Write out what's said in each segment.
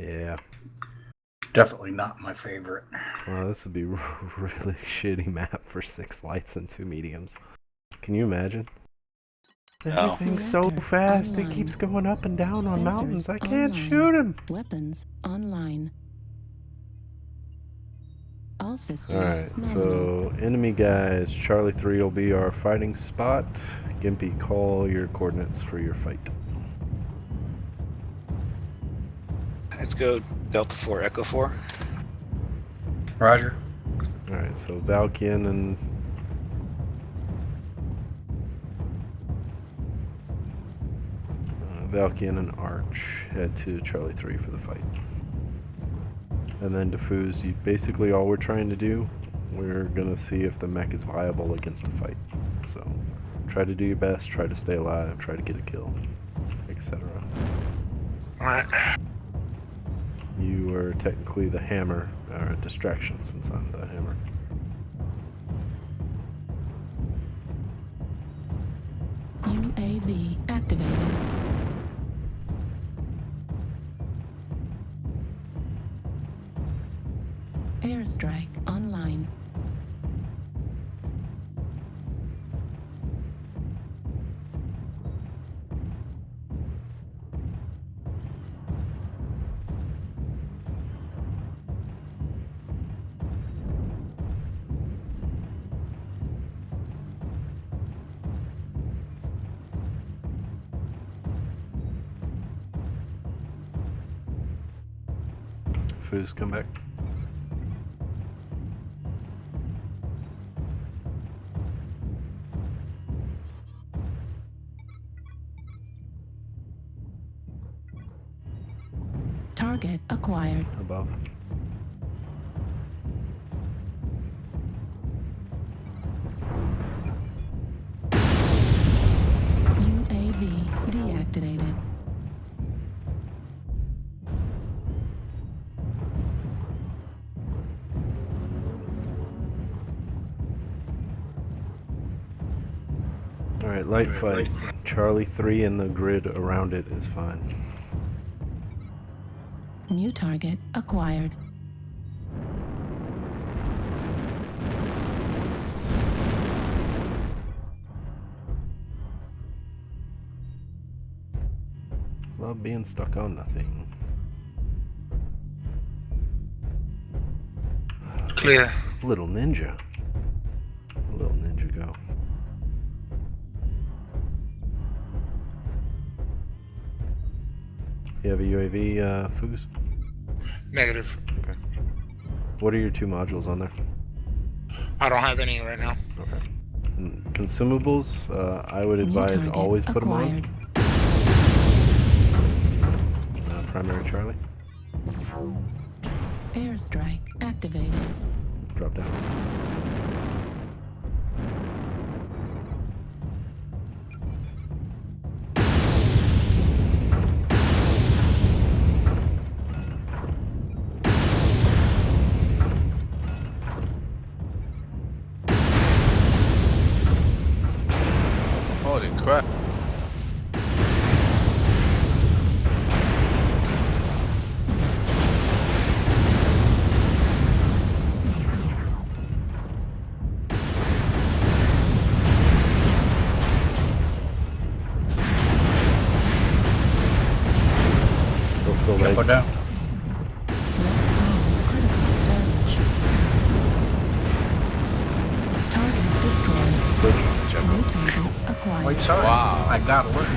Yeah. Definitely not my favorite. Well, this would be really shitty map for 6 lights and 2 mediums. Can you imagine? Everything's so fast. It keeps going up and down on mountains. I can't shoot him. Weapons online. All systems. Alright, so enemy guys, Charlie 3 will be our fighting spot. Gimpy, call your coordinates for your fight. Let's go Delta 4, Echo 4. Roger. Alright, so Valkian and Valkian and Arch head to Charlie 3 for the fight. And then Diffuse, basically all we're trying to do, we're gonna see if the mech is viable against a fight. So try to do your best, try to stay alive, try to get a kill, etc. Alright. You are technically the hammer, or a distraction since I'm the hammer. UAV activated. Airstrike online. Foos, come back. Target acquired. Above. UAV deactivated. Alright, light fight. Charlie 3 and the grid around it is fine. New target acquired. Love being stuck on nothing. Clear. Little ninja. Little ninja go. You have a UAV, Foos? Negative. Okay. What are your 2 modules on there? I don't have any right now. Okay. And consumables, I would advise always put them on. Primary Charlie. Airstrike activated. Drop down. Holy crap. Jumbo down. Target destroyed. New target acquired. Wait, sorry. Wow. I got alert.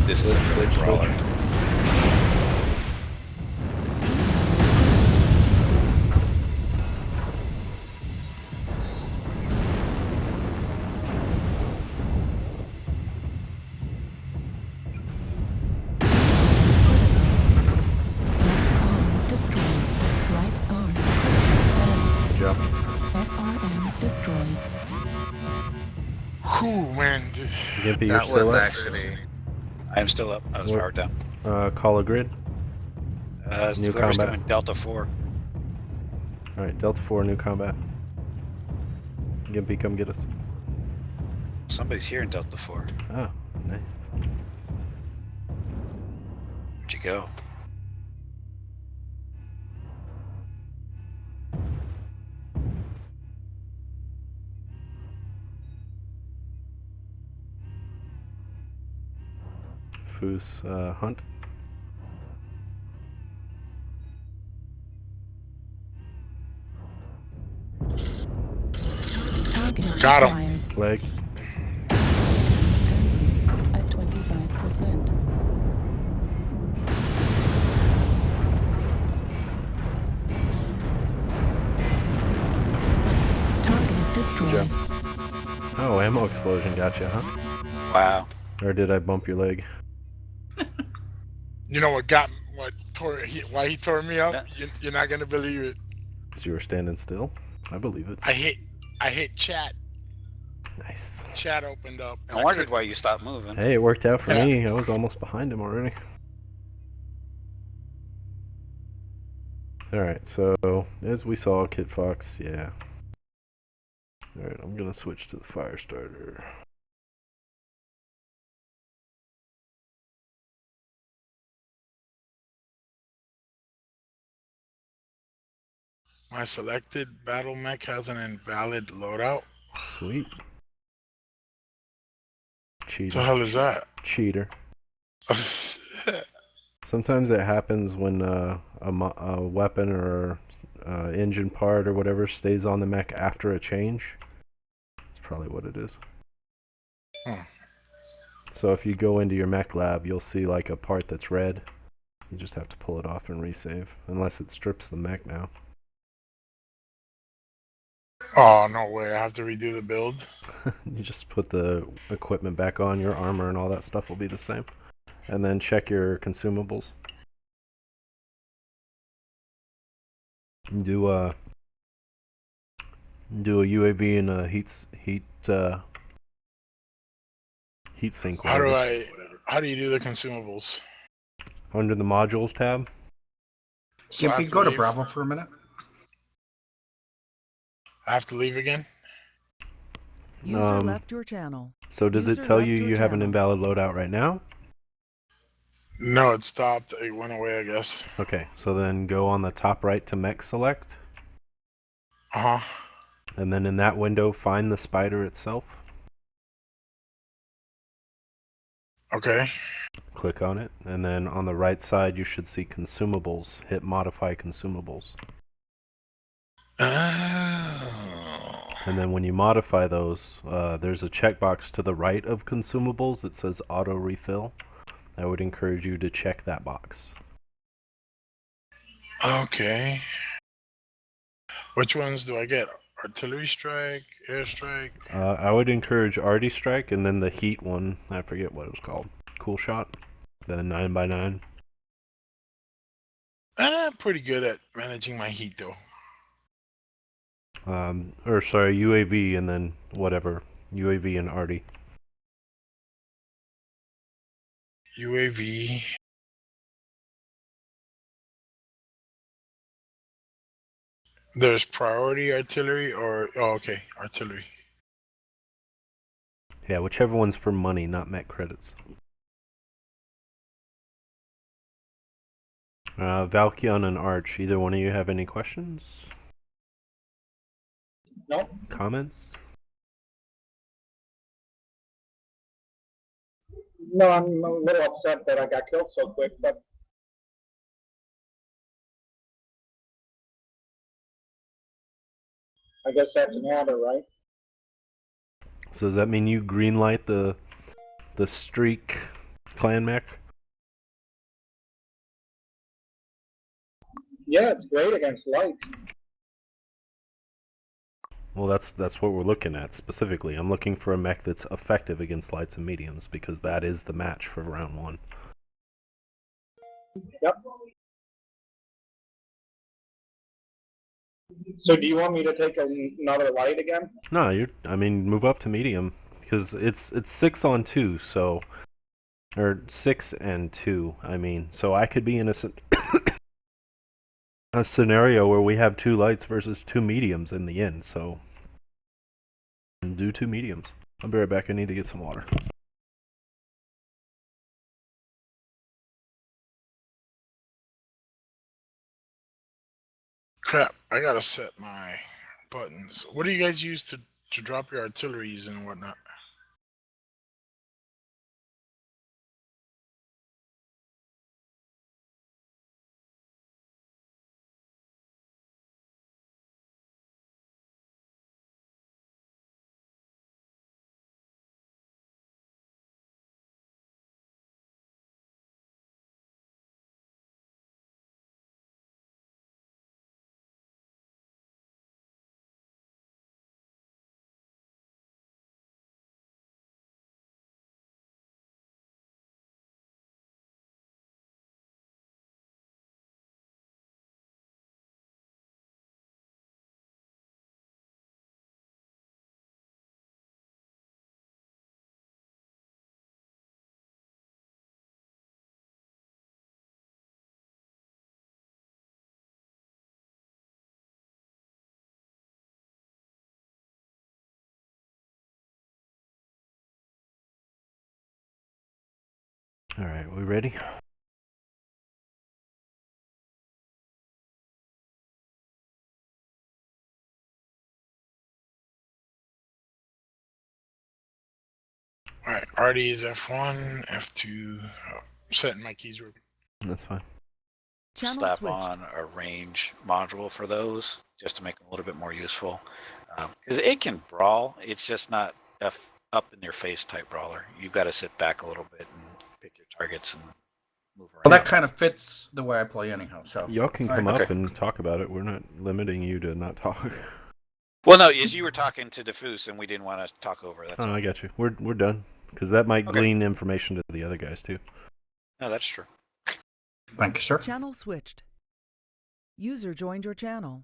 This is a really brawler. Whew, man. Gimpy, you're That still was up? actually. I am still up. I was What? powered down. Call a grid. New Whoever's combat. going Delta 4. Alright, Delta 4, new combat. Gimpy, come get us. Somebody's here in Delta 4. Oh, nice. Where'd you go? diffuse hunt. Target Got 'em. acquired. Leg. At 25%. Target destroyed. Oh, ammo explosion got you, huh? Wow. Or did I bump your leg? You know what got what tore why he tore me up? Yeah. You're not gonna believe it. Because you were standing still? I believe it. I hit chat. Nice. Chat opened up. And I wondered couldn't- why you stopped moving. Hey, it worked out for Yeah. me. I was almost behind him already. Alright, so as we saw, Kit Fox, yeah. Alright, I'm gonna switch to the fire starter. My selected battle mech has an invalid loadout. Sweet. What the Cheater. hell is that? Cheater. Sometimes it happens when a weapon or engine part or whatever stays on the mech after a change. That's probably what it is. Hmm. So if you go into your mech lab, you'll see like a part that's red. You just have to pull it off and resave, unless it strips the mech now. Oh no way! I have to redo the build. You just put the equipment back on, your armor and all that stuff will be the same. And then check your consumables. Do a UAV and a heat sink. How do whatever. How do you do the consumables? Under the modules tab. So I Gimpy, have go to leave? Bravo for a minute. I have to leave again. User left your channel. So does it User tell left you your you have an channel. invalid loadout right now? No, it stopped. It went away, I guess. Okay, so then go on the top right to mech select, Uh huh. and then in that window find the spider itself. Okay. Click on it, and then on the right side you should see consumables. Hit modify consumables. Oh. And then when you modify those, there's a checkbox to the right of consumables that says auto refill. I would encourage you to check that box. Okay. Which ones do I get? Artillery strike, airstrike. I would encourage Arty Strike, and then the heat one, I forget what it was called. Cool Shot, the 9x9. I'm pretty good at managing my heat though. Or sorry, UAV and then whatever. UAV and Arty. UAV. There's priority artillery or okay, artillery. Yeah, whichever one's for money, not mech credits. Valkion and Arch, either one of you have any questions? No. Comments? No, I'm a little upset that I got killed so quick, but I guess that's an order, right? So does that mean you greenlight the streak clan mech? Yeah, it's great against lights. Well, that's what we're looking at specifically. I'm looking for a mech that's effective against lights and mediums because that is the match for round 1. Yep. So do you want me to take another light again? No, I mean, move up to medium because it's 6 on 2, so or 6 and 2. I mean, so I could be in a scenario where we have 2 lights versus 2 mediums in the end. So do 2 mediums. I'll be right back. I need to get some water. Crap, I gotta set my buttons. What do you guys use to drop your artilleries and whatnot? Alright, we ready? Alright, Artie is F1, F2. Oh, setting my keys real quick. That's fine. Channel Slap switched. on a range module for those just to make them a little bit more useful. Because it can brawl, it's just not up in your face type brawler. You've got to sit back a little bit and pick your targets and move around. Well, that kind of fits the way I play anyhow. So Y'all can come Alright. up and talk about it. We're not limiting you to not talk. Well, no, as you were talking to Diffuse and we didn't want to talk over. That's Oh, all. I got you. We're done. Because that might Okay. glean information to the other guys, too. No, that's true. Thank you, sir. Channel switched. User joined your channel.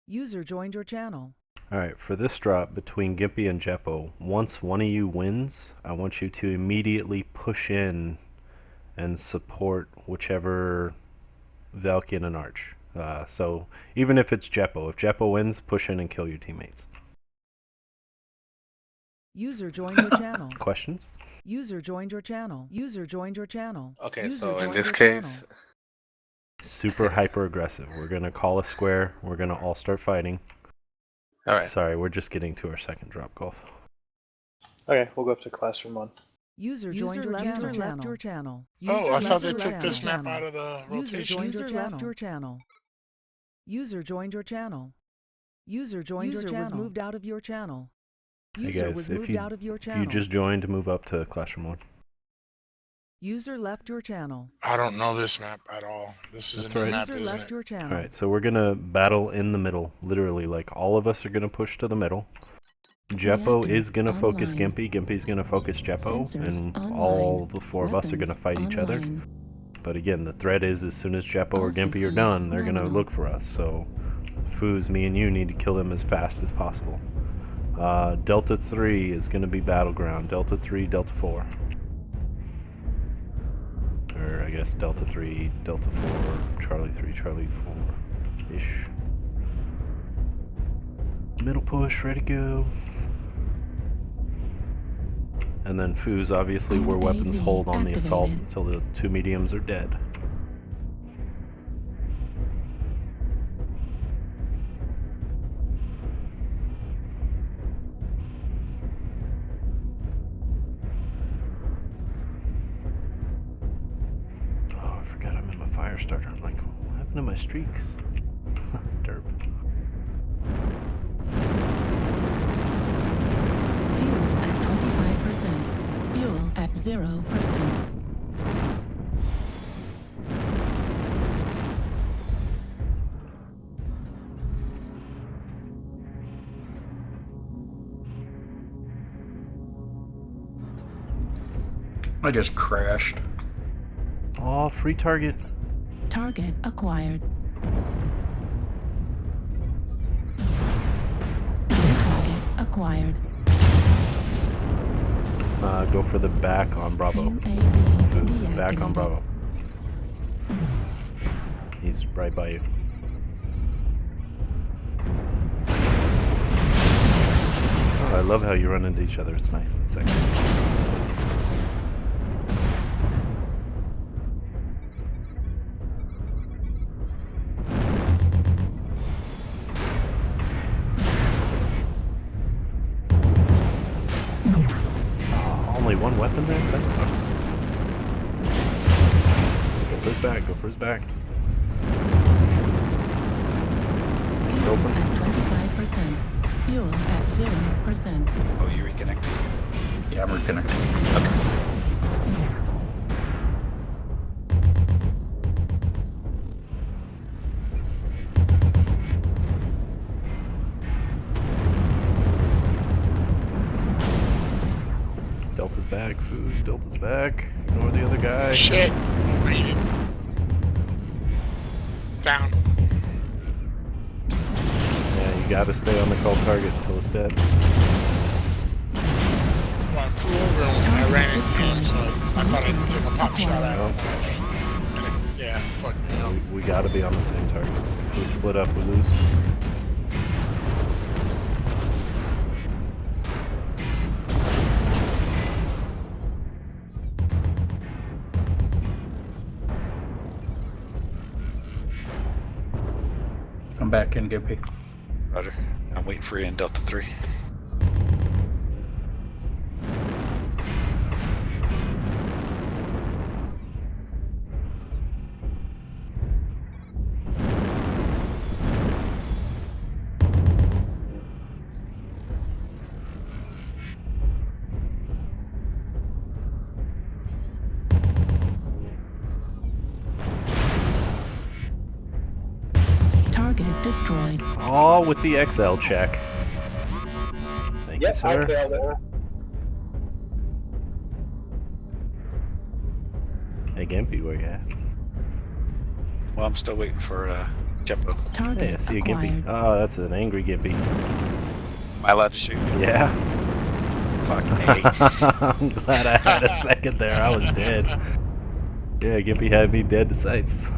User joined your channel. Alright, for this drop between Gimpy and Jeppo, once one of you wins, I want you to immediately push in and support whichever Valkyrie and Arch. So even if it's Jeppo, if Jeppo wins, push in and kill your teammates. User joined your channel. Questions? User joined your channel. User joined your channel. Okay, User so in joined this your case, Super hyper aggressive. We're gonna call a square. We're gonna all start fighting. all right. Sorry, we're just getting to our second drop golf. Okay, we'll go up to classroom 1. User joined your channel. User left your channel. Oh, I thought they left took your this map channel. out of the User rotation. user left your channel. User joined your channel. User joined your channel. Was moved out of your channel. Hey User guys, was if moved you, out of your if channel. you just joined, move up to classroom 1. User left your channel. I don't know this map at all. This is That's a new right. map, User isn't left it? your channel. Alright, so we're gonna battle in the middle. Literally, like all of us are gonna push to the middle. Jeppo Reactor is gonna focus online. Gimpy. Gimpy's gonna focus Jeppo, Sensors and online. all the four of us are gonna Weapons fight each other. online. But again, the threat is as soon as Jeppo or All Gimpy are systems done, they're gonna nominal. look for us. So, Foos, me and you need to kill them as fast as possible. Delta 3 is gonna be Battleground. Delta 3, Delta 4. Or I guess Delta 3, Delta 4, Charlie 3, Charlie 4-ish. Middle push, ready to go. And then Foos, obviously, where weapons UAV hold on the assault activated. until the two mediums are dead. Oh, I forgot I'm in my fire starter. I'm like, what happened to my streaks? Derp. Fuel at 25%. Fuel at 0%. I just crashed. Oh, free target. Target acquired. Target acquired. Go for the back on Bravo. UAV Foos, back on deactivated. Bravo. He's right by you. Oh, I love how you run into each other. It's nice and sexy. Oh, only one weapon there? That sucks. Go for his back. Go for his back. It's Fuel open. at 25%. Fuel at 0%. Oh, you reconnected? Yeah, I'm reconnecting. Delta's back. Foos. Delta's back. Ignore the other guy. Shit! Read it. Down. Yeah, you gotta stay on the call target until it's dead. Well, I flew over and I ran into him, so I thought I'd take a pop shot at him. And it, yeah, fuck me up. We gotta be on the same target. If we split up, we lose. I'm back in Gimpy. Roger. I'm waiting for you in Delta 3. Target destroyed. All with the XL check. Thank you, Yep, I sir. failed it. Hey, Gimpy, where you at? Well, I'm still waiting for Jeppo. Target Hey, I see a acquired. Gimpy. Oh, that's an angry Gimpy. Am I allowed to shoot? Yeah. Fuck me. I'm glad I had a second there. I was dead. Yeah, Gimpy had me dead to sights.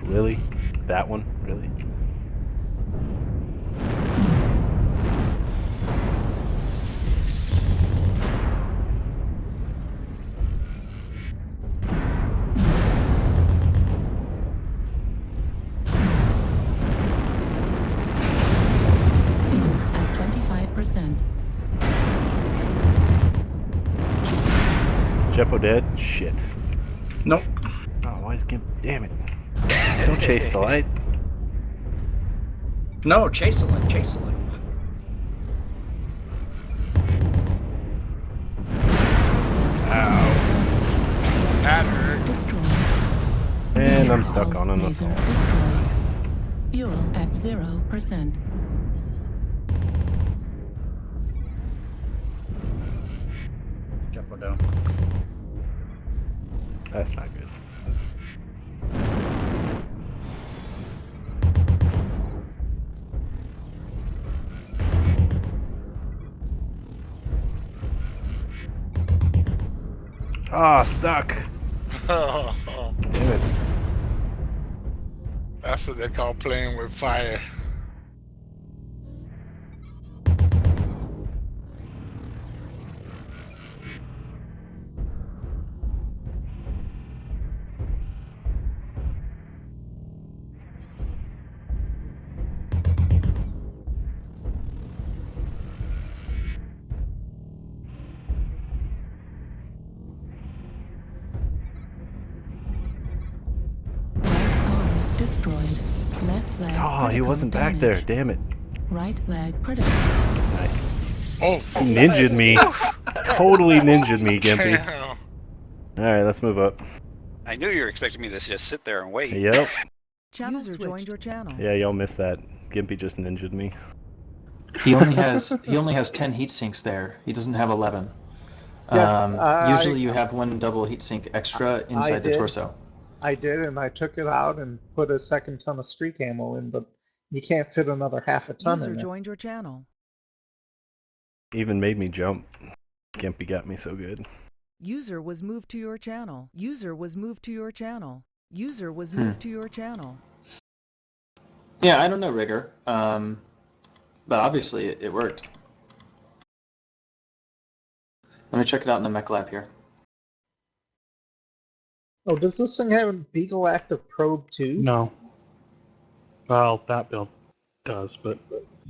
Really? That one? Really? Fuel at 25%. Jeppo dead? Shit. Nope. Oh, why is Gimp? Damn it. Don't chase the light. No, chase the light, chase the light. Ow. That hurt. Destroyed. And I'm stuck Pulse on an laser assault. destroyed. Fuel at 0%. Jump down. That's not good. Ah, stuck. Damn it. That's what they call playing with fire. Arm destroyed. Left leg Oh, he critical wasn't back damage. there. Damn it. Right leg critical. Nice. Oh, Ninja'd me. Totally ninja'd me, Gimpy. damn. Alright, let's move up. I knew you were expecting me to just sit there and wait. Yep. Channel User joined your channel. Yeah, y'all missed that. Gimpy just ninja'd me. He only has 10 heat sinks there. He doesn't have 11. Usually you have one double heat sink extra inside the did. torso. I did, and I took it out and put a second ton of streak ammo in, but you can't fit another half a ton User in it. joined your channel. Even made me jump. Gimpy got me so good. User was moved to your channel. User was moved to your channel. User was moved to your channel. Yeah, I don't know, Rigger. But obviously it worked. Let me check it out in the mech lab here. Oh, does this thing have a Beagle Active Probe too? No. Well, that build does, but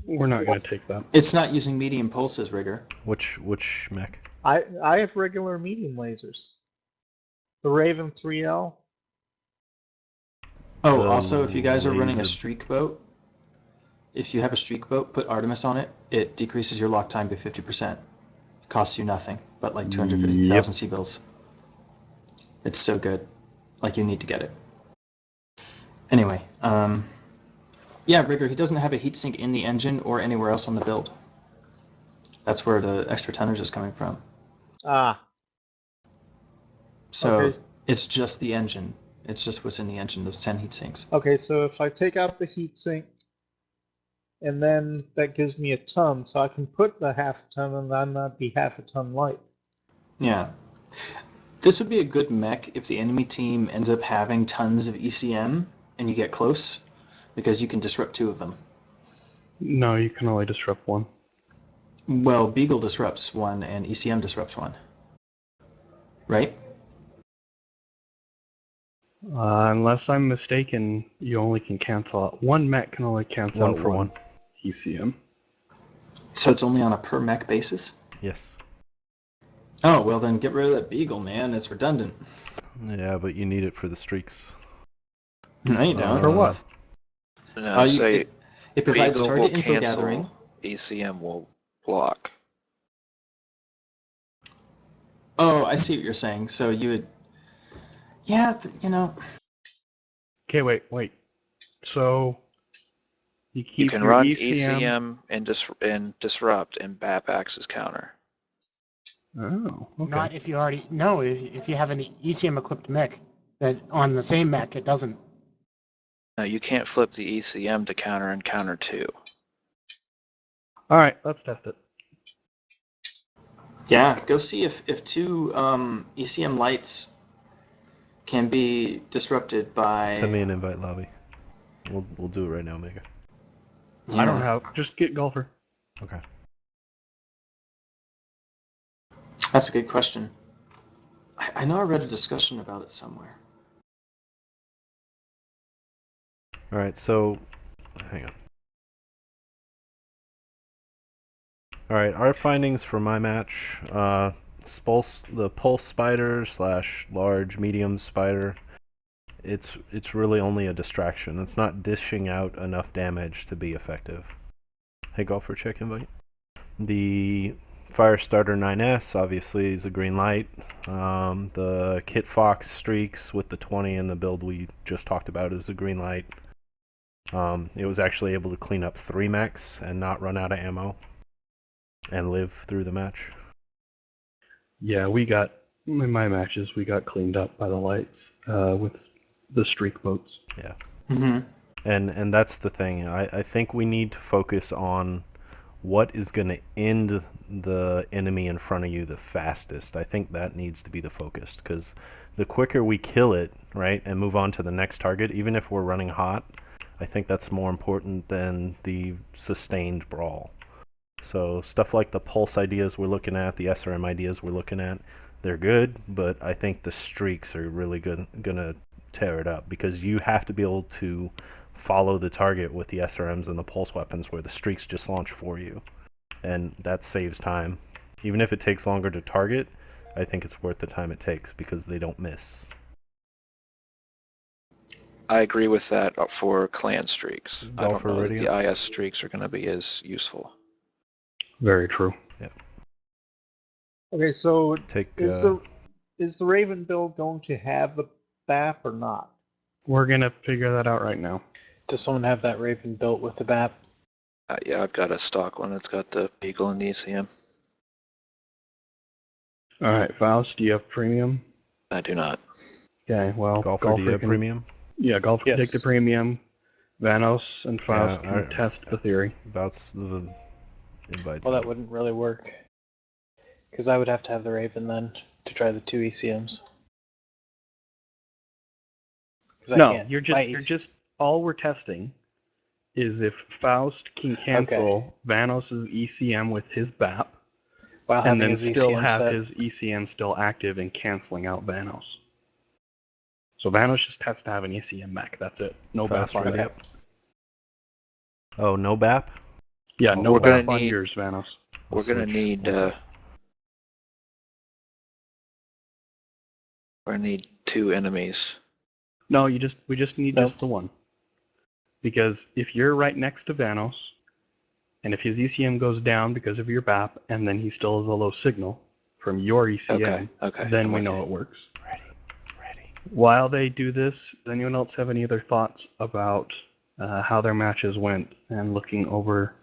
we're not going to take that. It's not using medium pulses, Rigger. Which mech? I have regular medium lasers. The Raven 3L. Oh, also, if you guys are running a laser- streak boat, if you have a streak boat, put Artemis on it. It decreases your lock time by 50%. It costs you nothing, but like 250,000 C-bills. It's so good. Like, you need to get it. Anyway, yeah, Rigger, he doesn't have a heatsink in the engine or anywhere else on the build. That's where the extra tonnage is coming from. Ah. So Okay. it's just the engine. It's just what's in the engine, those 10 heat sinks. Okay, so if I take out the heatsink, and then that gives me a ton, so I can put the half a ton and then not be half a ton light. Yeah. This would be a good mech if the enemy team ends up having tons of ECM and you get close, because you can disrupt 2 of them. No, you can only disrupt one. Well, Beagle disrupts 1 and ECM disrupts 1. right? Unless I'm mistaken, you only can cancel out one mech can only cancel One out for one one. ECM. So it's only on a per mech basis? Yes. Oh, well then get rid of that beagle, man. It's redundant. Yeah, but you need it for the streaks. No, you don't. For what? No, say it provides Beagle target will info cancel, gathering. ECM will block. Oh, I see what you're saying. So you would... Yeah, you know... Okay, wait. So you keep You can your run ECM and disrupt, and BAP acts as counter. Oh, okay. Not if you already no. If you have an ECM equipped mech, that on the same mech it doesn't. No, you can't flip the ECM to counter and counter 2. All right, let's test it. Yeah, go see if two ECM lights can be disrupted by... Send me an invite, Lobby. We'll do it right now, Mega. I don't have. Just get Golfer. Okay. That's a good question. I know I read a discussion about it somewhere. All right, so hang on. All right, our findings for my match: the pulse spider / large medium spider. It's really only a distraction. It's not dishing out enough damage to be effective. Hey, Golfer, check invite. The Firestarter 9S obviously is a green light. The Kit Fox streaks with the 20 and the build we just talked about is a green light. It was actually able to clean up 3 mechs and not run out of ammo and live through the match. Yeah, in my matches, we got cleaned up by the lights with the streak boats. Yeah. Mm-hmm. And that's the thing. I think we need to focus on what is going to end the enemy in front of you the fastest. I think that needs to be the focus, because the quicker we kill it, right, and move on to the next target, even if we're running hot, I think that's more important than the sustained brawl. So stuff like the pulse ideas we're looking at, the SRM ideas we're looking at, they're good, but I think the streaks are really gonna tear it up, because you have to be able to follow the target with the SRMs and the pulse weapons, where the streaks just launch for you, and that saves time. Even if it takes longer to target, I think it's worth the time it takes, because they don't miss. I agree with that for clan streaks. I don't Golfer know that ready? the IS streaks are going to be as useful. Very true. Yeah. Okay, so Take. is the Raven build going to have the BAP or not? We're gonna figure that out right now. Does someone have that Raven built with the BAP? Yeah, I've got a stock one that's got the Beagle and the ECM. All right, Faust, do you have premium? I do not. Okay, well, Golfer, do you have premium? Yeah, Golfer can Yes. take the premium. Vanos and Faust Yeah, can test the theory. That's the invites. Well, that wouldn't really work. Because I would have to have the Raven then to try the 2 ECMs. No, you're just all we're testing is if Faust can cancel Vanos's ECM with his BAP, while and having then his still ECM have set. his ECM still active and canceling out Vanos. So Vanos just has to have an ECM mech. That's it. No Faust BAP on ready it. up. Oh, no BAP? Yeah, no We're gonna BAP on need- yours, Vanos. We're going to need we're going to need 2 enemies. No, we just need just the one. Because if you're right next to Vanos, and if his ECM goes down because of your BAP, and then he still has a low signal from your ECM, Okay. then I'm we with know you. it works. Ready. While they do this, does anyone else have any other thoughts about how their matches went, and looking over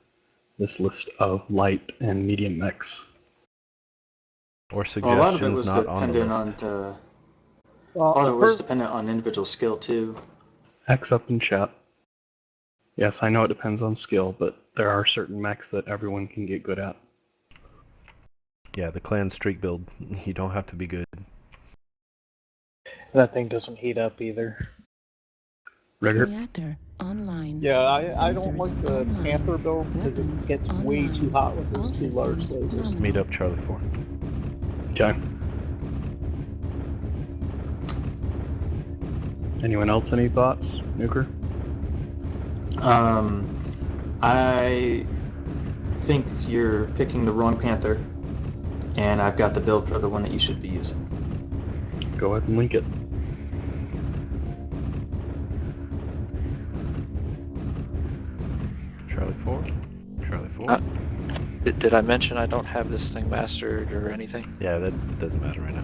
this list of light and medium mechs? Or Well, a lot of it suggestions was not on the dependent list. on a lot of it was dependent on individual skill too. X up in chat. Yes, I know it depends on skill, but there are certain mechs that everyone can get good at. Yeah, the clan streak build, you don't have to be good. That thing doesn't heat up either. Rigor? Reactor online. Yeah, I don't Sensors like the online. Panther build because it Weapons gets way online. too hot with All those 2 large systems lasers. nominal. Meet up Charlie 4. Okay. Anyone else any thoughts, Nuker? I think you're picking the wrong Panther, and I've got the build for the one that you should be using. Go ahead and link it. Charlie 4. Charlie 4. Did I mention I don't have this thing mastered or anything? Yeah, that doesn't matter right now.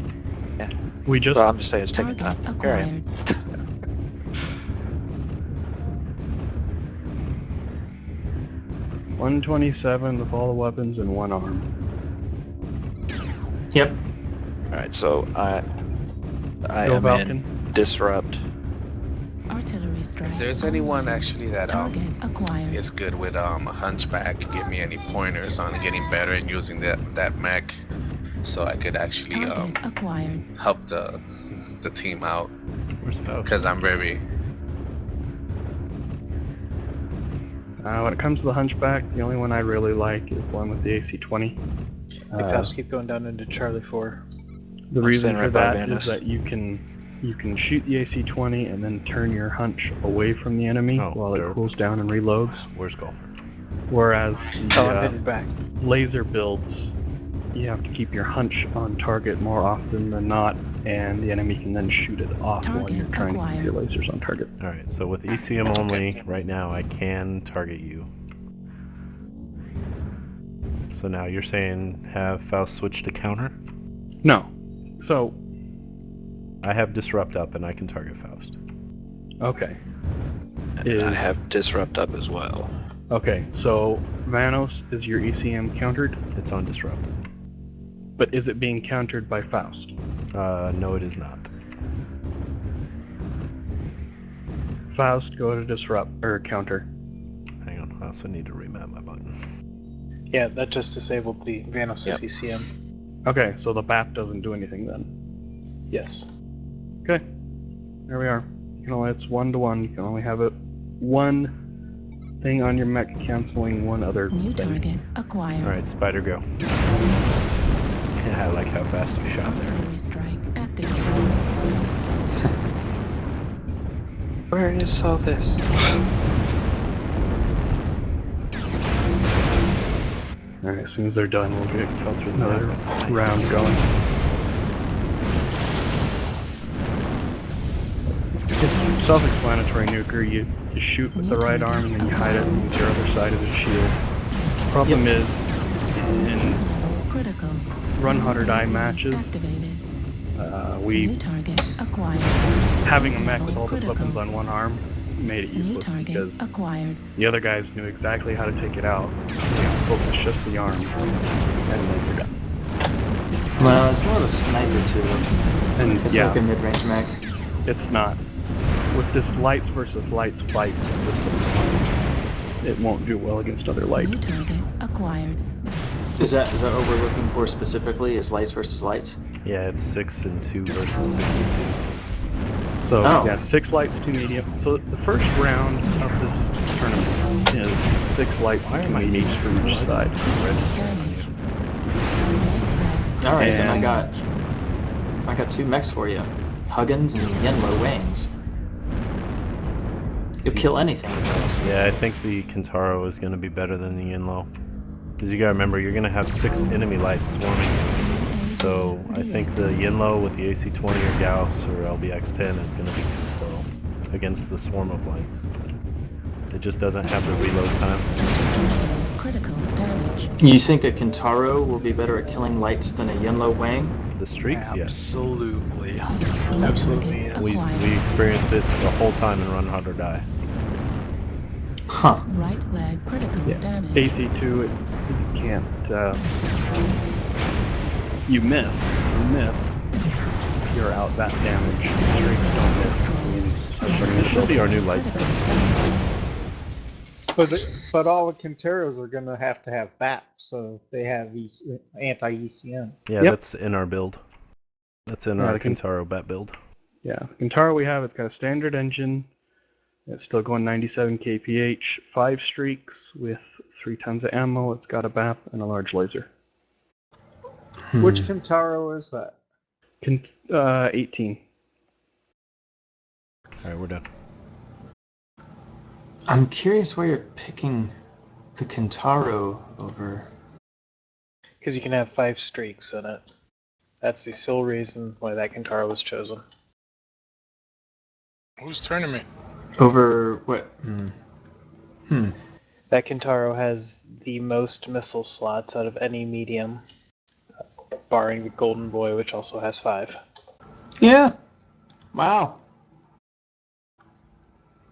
Yeah. We just. Well, I'm just saying it's taking Target time. Here I am. acquired. 127 with all the weapons and one arm. Yep. Alright, so I Go am Falcon. in Disrupt. Artillery strike. If there's anyone actually that Target acquired. is good with a hunchback, give me any pointers on getting better and using that mech, so I could actually Target acquired. help the team out. Where's Faust? Because I'm very When it comes to the Hunchback, the only one I really like is the one with the AC-20. Hey, Faust, keep going down into Charlie 4. The reason standing for right by that Vandus. is that you can shoot the AC-20 and then turn your hunch away from the enemy while it derp. cools down and reloads. Where's Golfer? Whereas I'm the headed back. laser builds, you have to keep your hunch on target more often than not, and the enemy can then shoot it off while Target you're trying to keep acquired. your lasers on target. Alright, so with ECM only, right now I can target you. So now you're saying have Faust switch to counter? No. So, I have Disrupt up and I can target Faust. okay. And I have Disrupt up as well. Okay, so Vanos is your ECM countered, It's on Disrupted. but is it being countered by Faust? No it is not. Faust, go to disrupt, or counter. Hang on, I also need to remap my button. Yeah, that just disabled the Vanos Yep. ECM. Okay, so the BAP doesn't do anything then. Yes. Okay, there we are. You can only, it's 1-to-1. You can only have it one thing on your mech canceling one other New thing. target acquired. Alright, Spider go. Yeah, I like how fast you shot there. Artillery strike activated. Where is all this? Alright, as soon as they're done, we'll get Fell through the another map. That's nice. round going. It's self-explanatory, Nuker. You shoot with the right arm and then you hide it with your other side of the shield. Problem is, in Critical. Run Hunter Die matches, Activated. we New target acquired. having a mech with all the Critical. weapons on one arm made it New useless target because acquired. the other guys knew exactly how to take it out. You know, focus just the arm, and then you're done. Well, it's more of a sniper too. And It's yeah, like a mid-range mech. it's not. With this lights versus lights fights system, it won't do well against other light. New target acquired. Is that what we're looking for specifically? Is lights versus lights? Yeah, it's 6 and 2 versus 6 and So Oh. yeah, 6 lights, 2 medium. So the first round of this tournament is 6 lights and 2 mediums for each side. 2. Registering on you. All right, then And- I got 2 mechs for you, Huggins and Yenlo Wangs. You'll kill anything with those. Yeah, I think the Kentaro is going to be better than the Yinlo. Because you gotta remember, you're going to have 6 enemy lights swarming you. So I think the Yinlo with the AC-20 or Gauss or LBX-10 is going to be too slow against the swarm of lights. It just doesn't have the reload time. Critical damage. You think a Kentaro will be better at killing lights than a Yenlo Wang? The streaks, yes. Absolutely. Absolutely, yes. We experienced it the whole time in Run Hard or Die. Huh. Right leg critical damage. AC2, you can't. You miss. You're out that damage. Streaks don't miss. This should be our new light test. But all the Quinteros are going to have BAP, so they have anti-ECM. Yeah, Yep. that's in our build. That's in Yeah, our the Kin- Kentaro bat build. Yeah, Kintaro we have, it's got a standard engine. It's still going 97 kph, 5 streaks with 3 tons of ammo. It's got a BAP and a large laser. Which Quintaro is that? 18. Alright, we're done. I'm curious why you're picking the Kintaro over. Because you can have 5 streaks in it. That's the sole reason why that Kintaro was chosen. Whose tournament? Over what? That Kintaro has the most missile slots out of any medium, barring the Golden Boy, which also has 5. Yeah. Wow.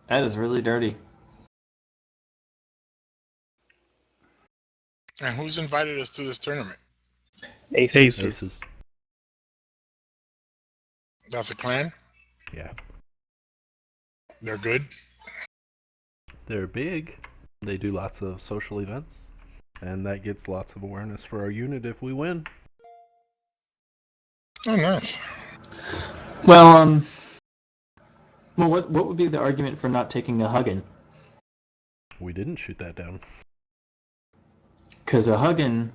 That is really dirty. And who's invited us to this tournament? Aces. Aces. That's a clan? Yeah. They're good? They're big. They do lots of social events. And that gets lots of awareness for our unit if we win. Oh, nice. Well, what would be the argument for not taking a Huggin? We didn't shoot that down. Because a Huggin,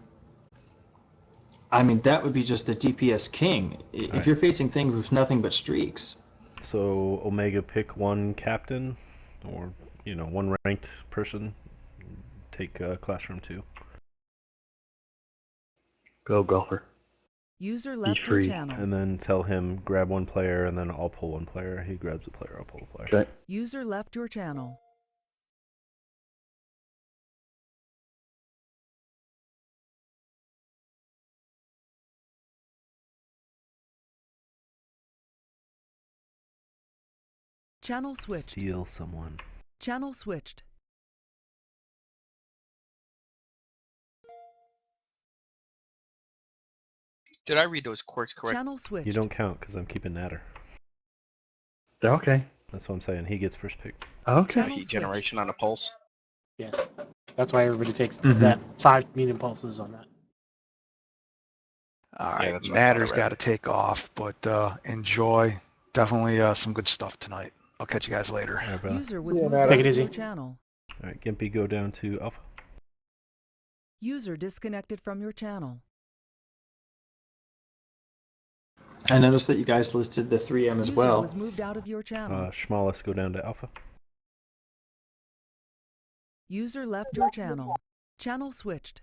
I mean, that would be just the DPS king. If you're facing things with nothing but streaks. So Omega, pick one captain, or one ranked person. Take Classroom 2. Go golfer. User Be left your free. channel. And then tell him grab one player, and then I'll pull one player. He grabs a player, I'll pull a player. Okay. User left your channel. Channel switched. Steal someone. Channel switched. Did I read those courts correct? Channel switched. You don't count because I'm keeping Natter. Okay. That's what I'm saying. He gets first pick. Okay. Channel Heat switched. generation on a pulse. Yes. That's why everybody takes Mhm. that 5 medium pulses on that. All Yeah, right, that's what I thought I Natter's read. got to take off, but enjoy. Definitely some good stuff tonight. I'll catch you guys later. All right, brother. User was See you, moved Natter. out Take it of easy. your channel. All right, Gimpy, go down to Alpha. User disconnected from your channel. I noticed that you guys listed the 3M as User well. was moved out of your channel. Schmalis, go down to Alpha. User left your channel. Channel switched.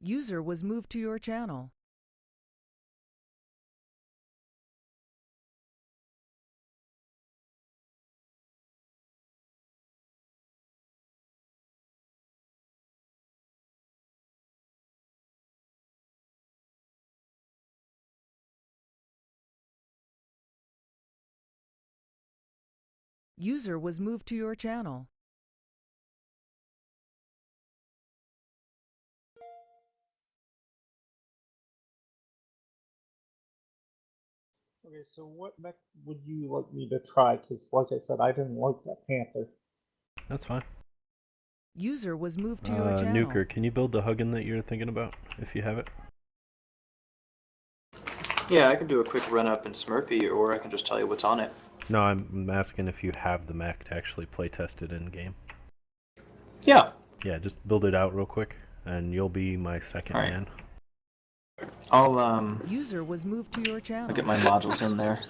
User was moved to your channel. User was moved to your channel. Okay, so what mech would you like me to try? Because, like I said, I didn't like that Panther. That's fine. User was moved to your channel. Nuker, can you build the Huggin that you're thinking about, if you have it? Yeah, I can do a quick run up in Smurfy, or I can just tell you what's on it. No, I'm asking if you have the mech to actually play test it in game. Yeah. Yeah, just build it out real quick, and you'll be my second All right. man. I'll User was moved to your channel. I'll get my modules in there.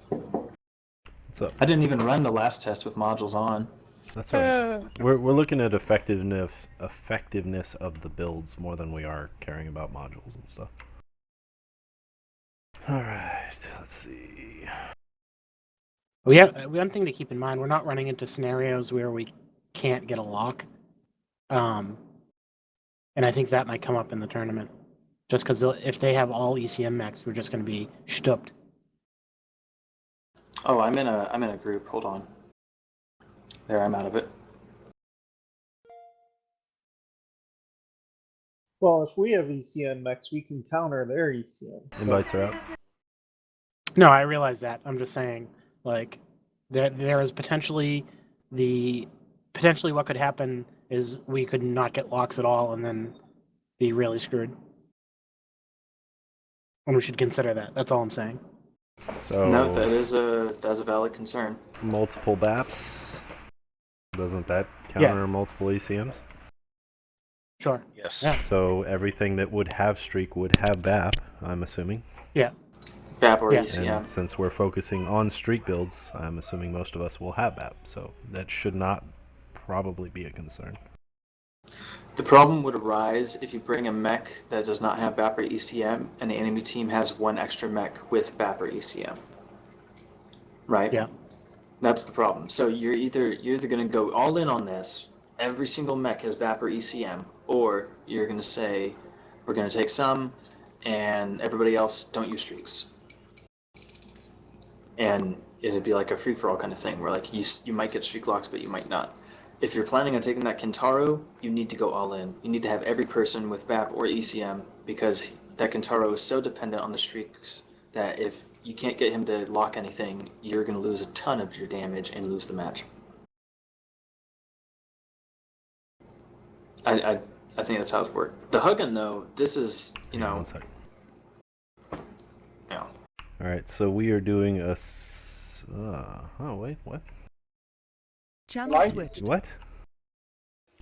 What's up? I didn't even run the last test with modules on. That's all right. We're looking at effectiveness of the builds more than we are caring about modules and stuff. All right, let's see. We have one thing to keep in mind. We're not running into scenarios where we can't get a lock. And I think that might come up in the tournament. Just because if they have all ECM mechs, we're just going to be stooped. Oh, I'm in a group. Hold on. There, I'm out of it. Well, if we have ECM mechs, we can counter their ECM. so- Invites are out. No, I realize that. I'm just saying, like, there is potentially what could happen is we could not get locks at all and then be really screwed. And we should consider that. That's all I'm saying. So No, that's a valid concern. multiple BAPs. Doesn't that counter multiple ECMs? Sure. Yes. Yeah. So everything that would have streak would have BAP, I'm assuming. Yeah. BAP or Yeah. ECM. And since we're focusing on streak builds, I'm assuming most of us will have BAP, so that should not probably be a concern. The problem would arise if you bring a mech that does not have BAP or ECM, and the enemy team has one extra mech with BAP or ECM. Right? Yeah. That's the problem. So you're either going to go all in on this, every single mech has BAP or ECM, or you're going to say, we're going to take some, and everybody else don't use streaks. And it'd be like a free-for-all kind of thing, where like you might get streak locks, but you might not. If you're planning on taking that Kintaro, you need to go all in. You need to have every person with BAP or ECM, because that Kintaro is so dependent on the streaks that if you can't get him to lock anything, you're going to lose a ton of your damage and lose the match. I think that's how it works. The Huggen, though, this is, you know... One second. Yeah. Alright, so we are doing a... oh, wait, what? Channel switched. What?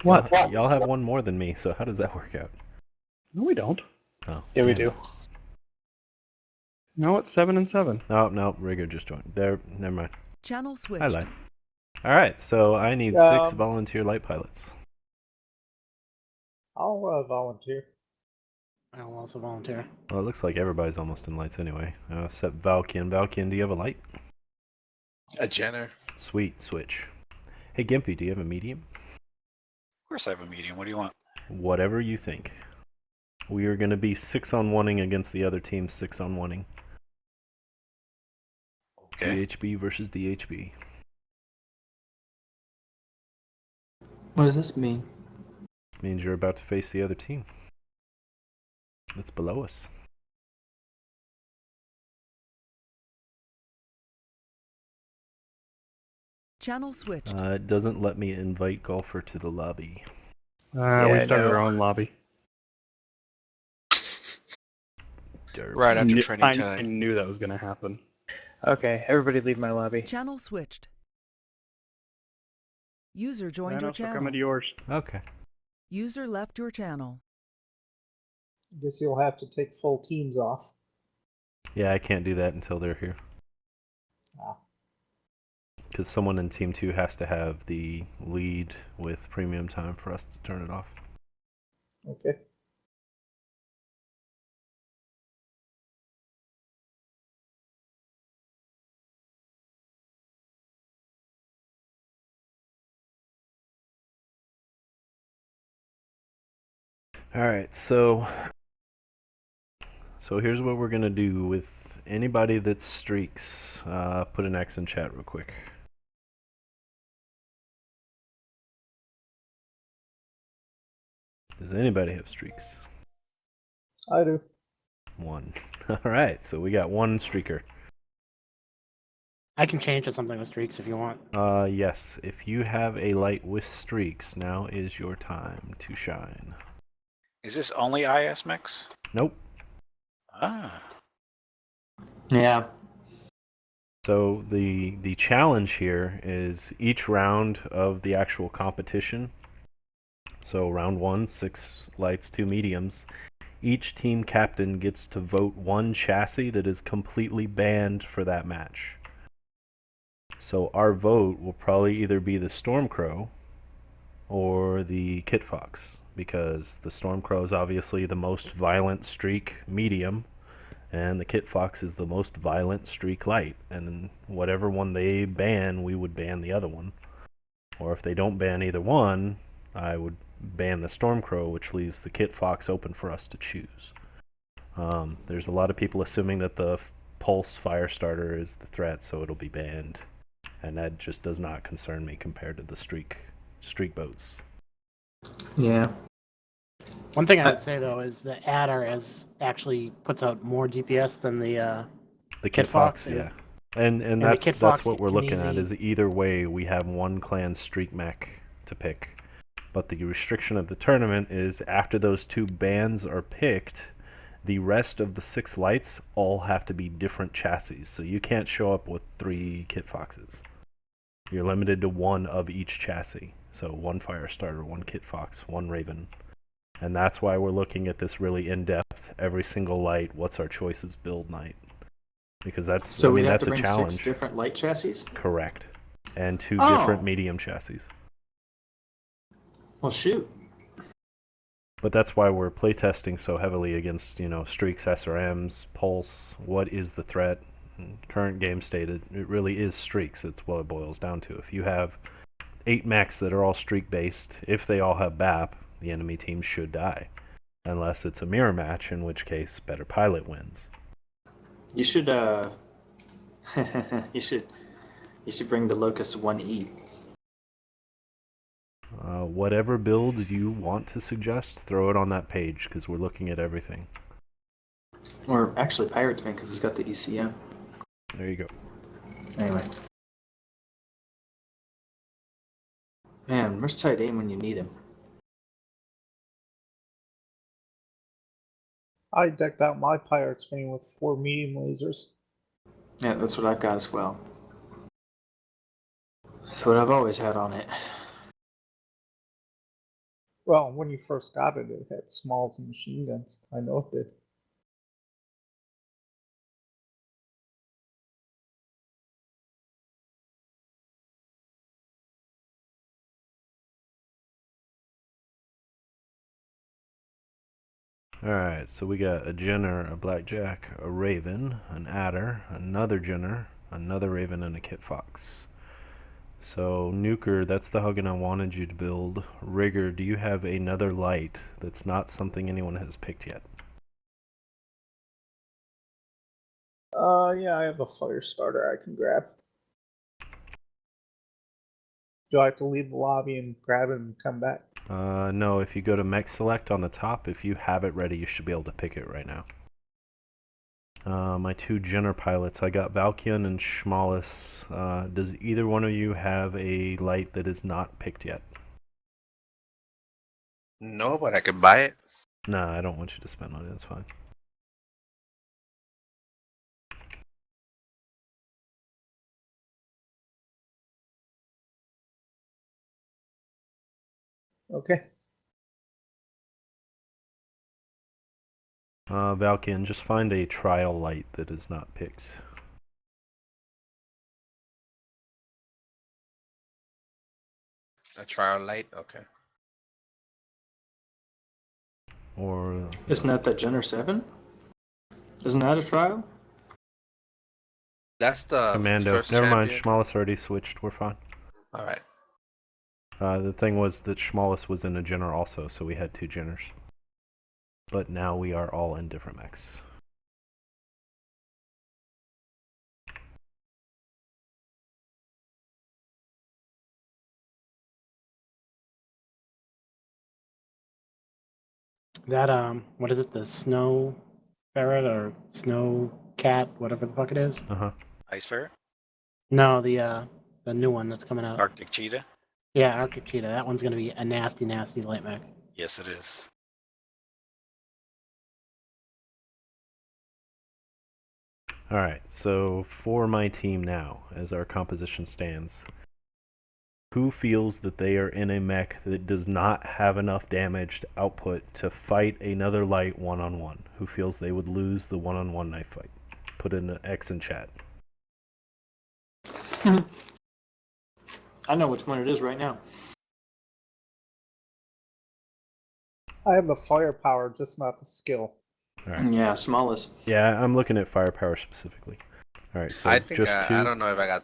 What? Y'all have one more than me, so how does that work out? No, we don't. Oh. Yeah, we damn. do. No, it's 7 and 7. Oh, no, Rigger just joined. There, never mind. Channel switched. I lied. Alright, so I need 6 volunteer light pilots. I'll volunteer. I'll also volunteer. Well, it looks like everybody's almost in lights anyway. Except Valkian. Valkian, do you have a light? A Jenner. Sweet, switch. Hey, Gimpy, do you have a medium? Of course I have a medium. What do you want? Whatever you think. We are going to be 6-on-1ing against the other team 6-on-1ing. Okay. DHB versus DHB. What does this mean? Means you're about to face the other team. That's below us. Channel switched. It doesn't let me invite Golfer to the lobby. We I started know. our own lobby. Right after training I time. knew that was going to happen. Okay, everybody leave my lobby. Channel switched. User joined Thanos, your we're channel. coming to yours. Okay. User left your channel. Guess you'll have to take full teams off. Yeah, I can't do that until they're here. Ah. Because someone in Team 2 has to have the lead with premium time for us to turn it off. Okay. Alright, so here's what we're gonna do with anybody that streaks. Put an X in chat real quick. Does anybody have streaks? I do. 1. Alright, so we got 1 streaker. I can change to something with streaks if you want. Yes, if you have a light with streaks, now is your time to shine. Is this only IS mix? Nope. Ah. Yeah. So the challenge here is each round of the actual competition. So round 1, 6 lights, 2 mediums. Each team captain gets to vote 1 chassis that is completely banned for that match. So our vote will probably either be the Stormcrow or the Kit Fox, because the Stormcrow is obviously the most violent streak medium, and the Kit Fox is the most violent streak light. And whatever one they ban, we would ban the other one. Or if they don't ban either one, I would ban the Stormcrow, which leaves the Kit Fox open for us to choose. There's a lot of people assuming that the Pulse Firestarter is the threat, so it'll be banned. And that just does not concern me compared to the streak boats. Yeah. One thing I would say though is the Adder actually puts out more DPS than the Kit Fox, yeah. And that's Fox what we're can looking at, easy- is either way we have 1 clan streak mech to pick. But the restriction of the tournament is after those 2 bans are picked, the rest of the 6 lights all have to be different chassis. So you can't show up with 3 Kit Foxes. You're limited to 1 of each chassis. So 1 fire starter, 1 kit fox, 1 raven. And that's why we're looking at this really in-depth, every single light, what's our choices build night. Because that's, So I mean, we'd have that's to a bring challenge. 6 different light chassis? Correct. And 2 Oh. different medium chassis. Well, shoot. But that's why we're playtesting so heavily against, you know, streaks, SRMs, pulse. What is the threat? Current game state, it really is streaks. It's what it boils down to. If you have 8 mechs that are all streak based, if they all have BAP, the enemy team should die. Unless it's a mirror match, in which case better pilot wins. You should you should bring the Locust 1E. Whatever build you want to suggest, throw it on that page, because we're looking at everything. Or actually Pirate's Wing, because he's got the ECM. There you go. Anyway. Man, where's tight aim when you need him? I decked out my Pirate's Wing with 4 medium lasers. Yeah, that's what I've got as well. That's what I've always had on it. Well, when you first got it, it had smalls and machine guns. I know it did. Alright, so we got a Jenner, a Blackjack, a Raven, an Adder, another Jenner, another Raven, and a Kit Fox. So, Nuker, that's the Huggen I wanted you to build. Rigger, do you have another light that's not something anyone has picked yet? Yeah, I have a fire starter I can grab. Do I have to leave the lobby and grab it and come back? No, if you go to Mech Select on the top, if you have it ready, you should be able to pick it right now. My 2 Jenner pilots, I got Valkian and Schmallis. Does either one of you have a light that is not picked yet? No, but I can buy it. Nah, I don't want you to spend on it, it's fine. Okay. Valkian, just find a trial light that is not picked. A trial light, okay. Or Isn't that Jenner 7? Isn't that a trial? That's the Commando. first Never mind, champion. Schmallis already switched, we're fine. Alright. The thing was that Schmallis was in a Jenner also, so we had 2 Jenners. But now we are all in different mechs. That what is it? The snow ferret or snow cat, whatever the fuck it is. Ice ferret? No, the new one that's coming out. Arctic cheetah? Yeah, Arctic cheetah. That one's gonna be a nasty, nasty light mech. Yes, it is. Alright, so for my team now, as our composition stands, who feels that they are in a mech that does not have enough damaged output to fight another light one-on-one? Who feels they would lose the one-on-one knife fight? Put in an X in chat. I know which one it is right now. I have the firepower, just not the skill. Alright. Yeah, smallest. Yeah, I'm looking at firepower specifically. Alright, so I think just 2. I don't know if I got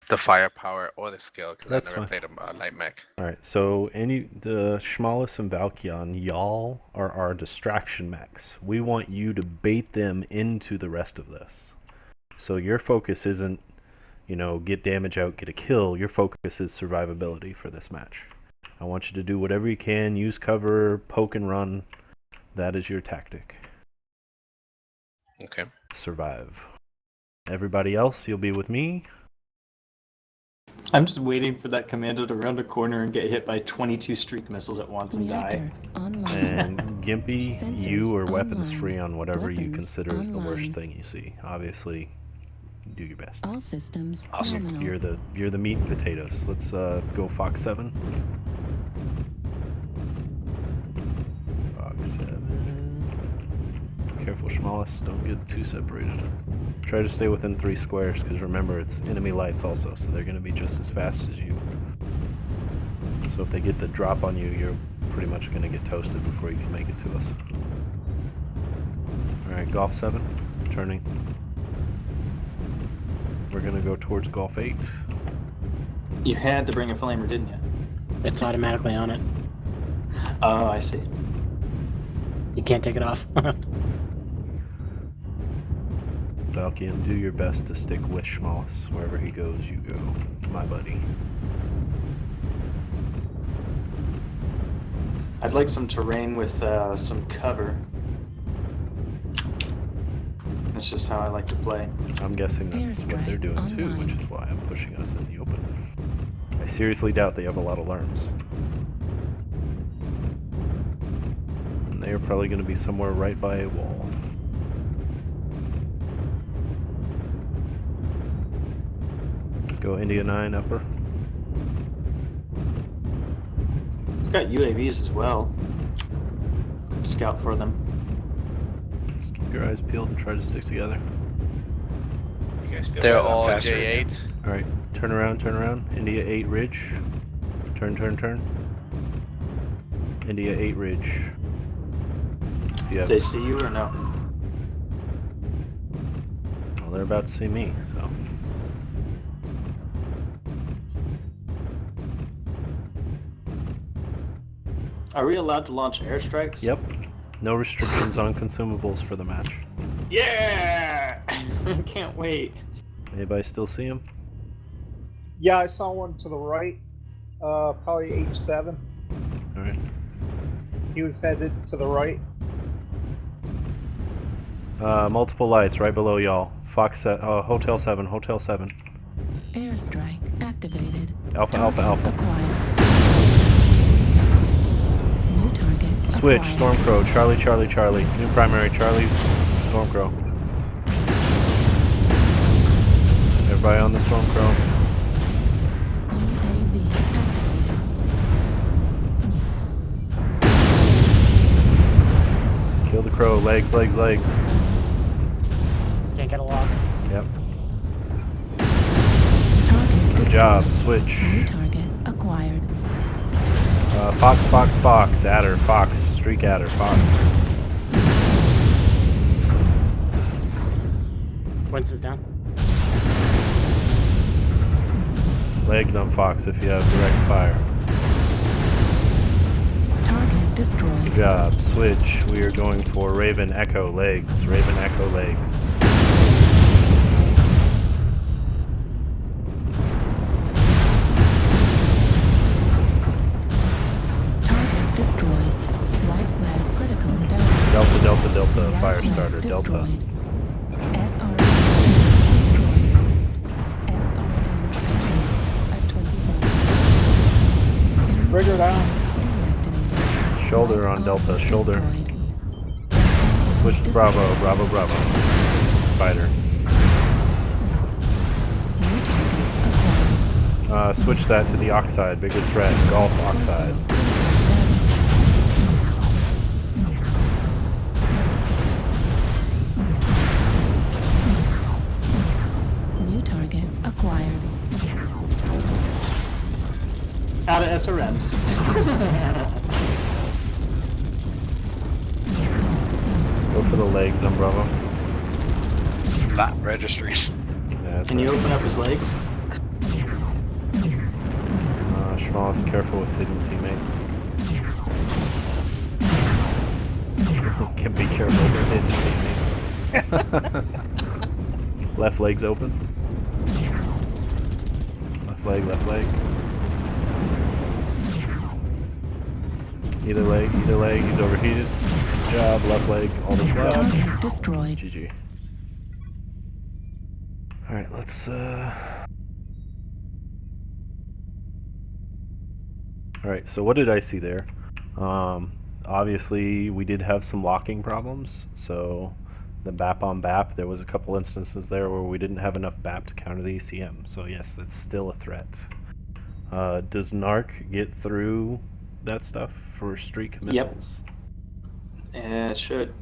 the firepower or the skill because I That's never fine. played a light mech. Alright, so the Schmallis and Valkion, y'all are our distraction mechs. We want you to bait them into the rest of this. So your focus isn't, you know, get damage out, get a kill. Your focus is survivability for this match. I want you to do whatever you can, use cover, poke and run. That is your tactic. Okay. Survive. Everybody else, you'll be with me. I'm just waiting for that commando to round a corner and get hit by 22 streak missiles at once and die. Reactor online. And Gimpy, you Sensors are weapons online. free on whatever you Weapons consider is the worst online. thing you see. Obviously, Do your best. All systems Awesome. nominal. You're the meat and potatoes. Let's go Fox 7. Fox 7. Careful, Schmallis. Don't get too separated. Try to stay within 3 squares, because remember, it's enemy lights also, so they're going to be just as fast as you. So if they get the drop on you, you're pretty much going to get toasted before you can make it to us. Alright, Golf 7. Turning. We're going to go towards Golf 8. You had to bring a flamer, didn't you? It's automatically on it. Oh, I see. You can't take it off. Valkian, do your best to stick with Schmallis. Wherever he goes, you go. My buddy. I'd like some terrain with some cover. That's just how I like to play. I'm guessing that's what they're doing too, which is why I'm pushing us in the open. I seriously doubt they have a lot of lerms. And they are probably going to be somewhere right by a wall. Let's go India 9 upper. We've got UAVs as well. Could scout for them. Just keep your eyes peeled and try to stick together. You guys feel They're better? I'm all faster J8. Alright, turn around, turn around. India 8 ridge. Turn, turn, turn. India 8 ridge. Did they see you or no? Well, they're about to see me, so. Are we allowed to launch airstrikes? Yep. No restrictions on consumables for the match. Yeah! Can't wait. Anybody still see him? Yeah, I saw one to the right. Probably H7. Alright. He was headed to the right. Multiple lights right below y'all. Hotel 7, Hotel 7. Airstrike activated. Alpha, Alpha, Alpha. Acquired. New target. Switch, acquired. Stormcrow, Charlie, Charlie, Charlie. New primary, Charlie, Stormcrow. Everybody on the Stormcrow. UAV activated. Kill the crow, legs, legs, legs. Can't get a lock. Yep. Target Good job, switch. New target acquired. Fox, Fox, Fox, Adder, Fox, Streak Adder, Fox. Winston's down. Legs on Fox if you have direct fire. Target destroyed. Good job, switch. We are going for Raven Echo, legs. Raven Echo, legs. Target destroyed. Right leg critical. Delta, Delta, Delta, Right fire leg starter, Delta. destroyed. SRM destroyed. SRM at 25. Rigger down. Deactivated. Shoulder Right on Delta, arc shoulder. destroyed. Switch to Bravo, Bravo, Bravo. Spider. New target acquired. Switch that to the Oxide, bigger threat, Golf Oxide. New target acquired. Out of SRMs. Go for the legs on Bravo. Not registering. Yeah, Can you open up his legs? Schmallis, careful with hidden teammates. Can be careful with hidden teammates. Left leg's open. Left leg, left leg. Either leg, he's overheated. Good job, left leg, all that's left. Target destroyed. GG. Alright, let's Alright, so what did I see there? Obviously we did have some locking problems, so the BAP on BAP, there was a couple instances there where we didn't have enough BAP to counter the ECM. So yes, that's still a threat. Does NARC get through that stuff for streak missiles? Yeah, it should.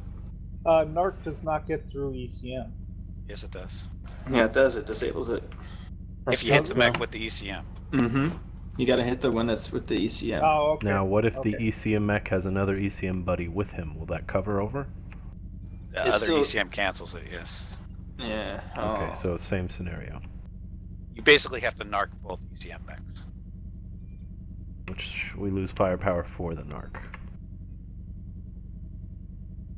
NARC does not get through ECM. Yes, it does. Yeah, it does. It disables it. If you hit the mech with the ECM. Mm-hmm. You gotta hit the one that's with the ECM. Oh, okay. Now, what if the ECM mech has another ECM buddy with him? Will that cover over? The other ECM cancels it, yes. Yeah. Okay, so same scenario. You basically have to narc both ECM mechs. Which we lose firepower for the NARC.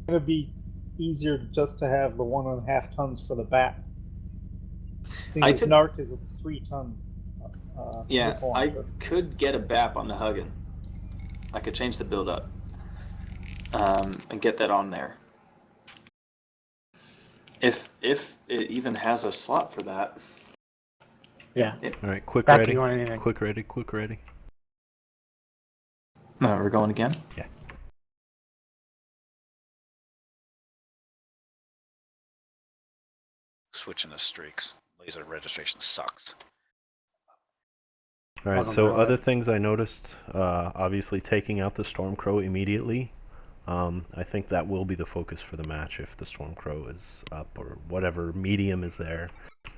It'd be easier just to have the 1.5 tons for the BAT. Seeing as NARC is a 3-ton Yeah, missile I launcher. could get a BAP on the Huggen. I could change the build up and get that on there. If it even has a slot for that. Yeah. All right, quick Back, ready. you want anything? Quick ready. Quick ready. No, we're going again? Yeah. Switching the streaks. Laser registration sucks. All right. So other things I noticed, obviously taking out the Stormcrow immediately. I think that will be the focus for the match if the Stormcrow is up or whatever medium is there,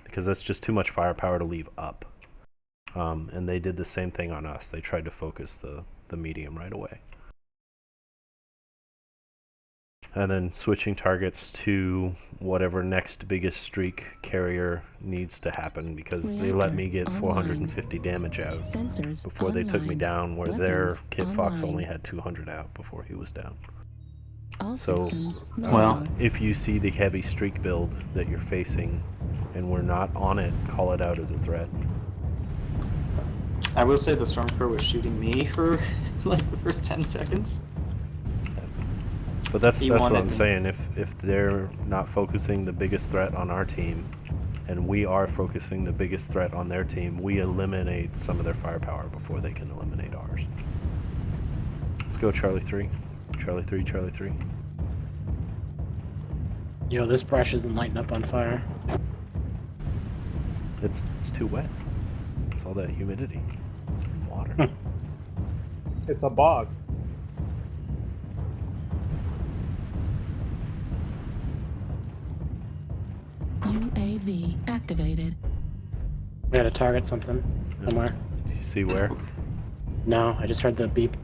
because that's just too much firepower to leave up. And they did the same thing on us. They tried to focus the medium right away. And then switching targets to whatever next biggest streak carrier needs to happen, because they let me get 450 damage out before they took me down, where their Kit Fox only had 200 out before he was down. So, well, if you see the heavy streak build that you're facing and we're not on it, call it out as a threat. I will say the Stormcrow was shooting me for like the first 10 seconds. But that's what I'm me. saying. If they're not focusing the biggest threat on our team, and we are focusing the biggest threat on their team, we eliminate some of their firepower before they can eliminate ours. Let's go Charlie 3. Charlie 3, Charlie 3. Yo, this brush isn't lighting up on fire. It's too wet. It's all that humidity. Water. It's a bog. UAV activated. We gotta target something somewhere. You see where? No, I just heard the beep.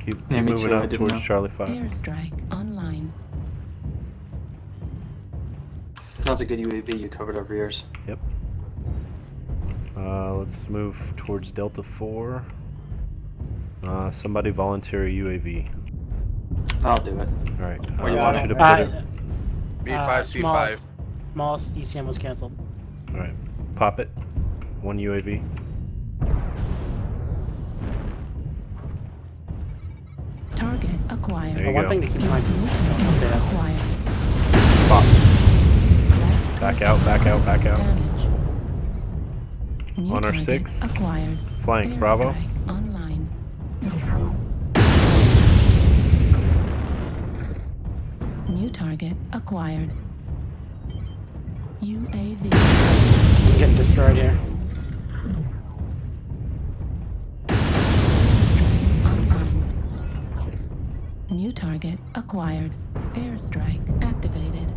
Keep me moving too, I up didn't towards know. Charlie 5. Airstrike online. That's a good UAV you covered over yours. Yep. Let's move towards Delta 4. Somebody volunteer a UAV. I'll do it. Alright, I Where you want want you it? to put it... B5C5. Smallest ECM was canceled. Alright, pop it. One UAV. Target acquired. There you One go. thing to keep in mind. I'll say that. Acquired. Pop. Back out, back out, back out. Damage. New On our target 6. Acquired. Flank, Bravo. Airstrike online. New target acquired. UAV. I'm getting destroyed here. Online. New target acquired. Airstrike activated.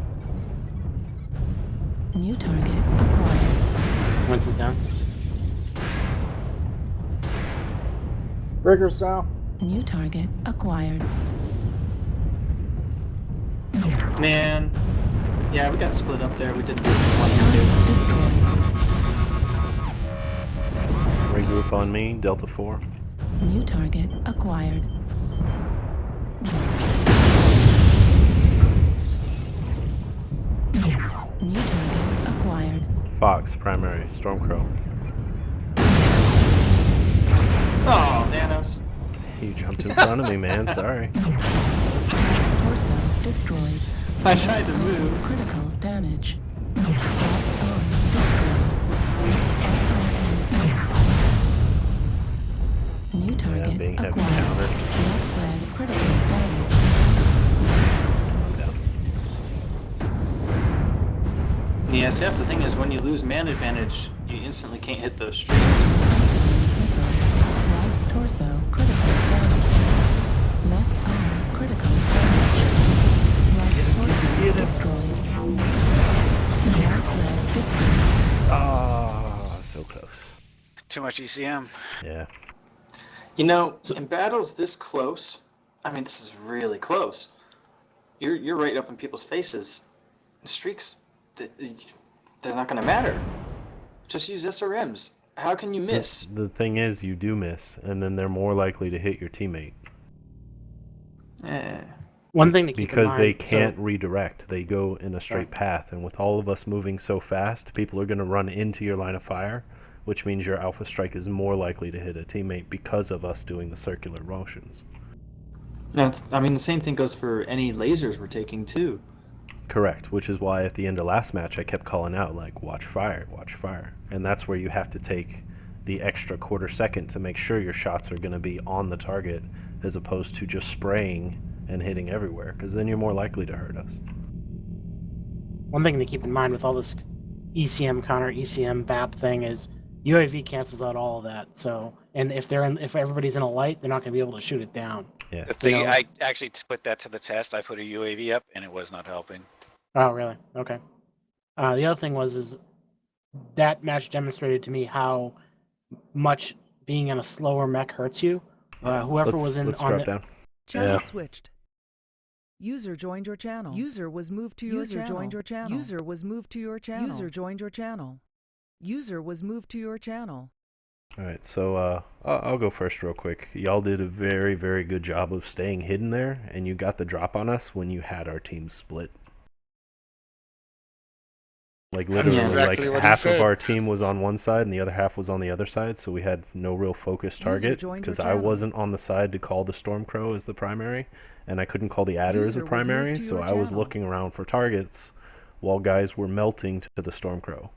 New target acquired. Winston's down. Rigger's down. New target acquired. Man. Yeah, we got split up there. We didn't do what we wanted to do. Regroup on me, Delta 4. New target acquired. New target acquired. Fox, primary, Stormcrow. Oh, Nanos. You jumped in front of me, man, sorry. Torso destroyed. I tried to move. Critical damage. Locked on destroyed. SRM. New target being heavy acquired. countered. Left leg critical damage. Down. Yeah, see, that's the thing is when you lose man advantage, you instantly can't hit those streaks. Missile. Right torso critical damage. Left arm critical damage. Right torso destroyed. Right leg destroyed. Ah, so close. Too much ECM. Yeah. You know, in battles this close, I mean, this is really close. You're right up in people's faces. Streaks, they're not going to matter. Just use SRMs. How can you miss? The thing is, you do miss, and then they're more likely to hit your teammate. One thing to keep in because mind, they can't redirect. They go in a straight path, and with all of us moving so fast, people are going to run into your line of fire, which means your alpha strike is more likely to hit a teammate because of us doing the circular motions. I mean, the same thing goes for any lasers we're taking, too. Correct, which is why at the end of last match I kept calling out, like, watch fire, watch fire. And that's where you have to take the extra quarter second to make sure your shots are going to be on the target as opposed to just spraying and hitting everywhere, because then you're more likely to hurt us. one thing to keep in mind with all this ECM counter, ECM BAP thing is UAV cancels out all of that. So, and if everybody's in a light, they're not going to be able to shoot it down. Yeah. The thing, I actually put that to the test. I put a UAV up, and it was not helping. Oh, really? Okay. The other thing is that match demonstrated to me how much being in a slower mech hurts you. Whoever was in let's on drop the down. Channel switched. User joined your channel. User was moved to your channel. User joined your channel. User was moved to your channel. User joined your channel. User was moved to your channel. Alright, so I'll go first real quick. Y'all did a very, very good job of staying hidden there, and you got the drop on us when you had our team split. Like literally, exactly like what he half said. of our team was on one side and the other half was on the other side, so we had no real focused User target joined your because I channel. wasn't on the side to call the Stormcrow as the primary, and I couldn't call the Adder as User the was moved primary, to so your I was channel. looking around for targets while guys were melting to the Stormcrow,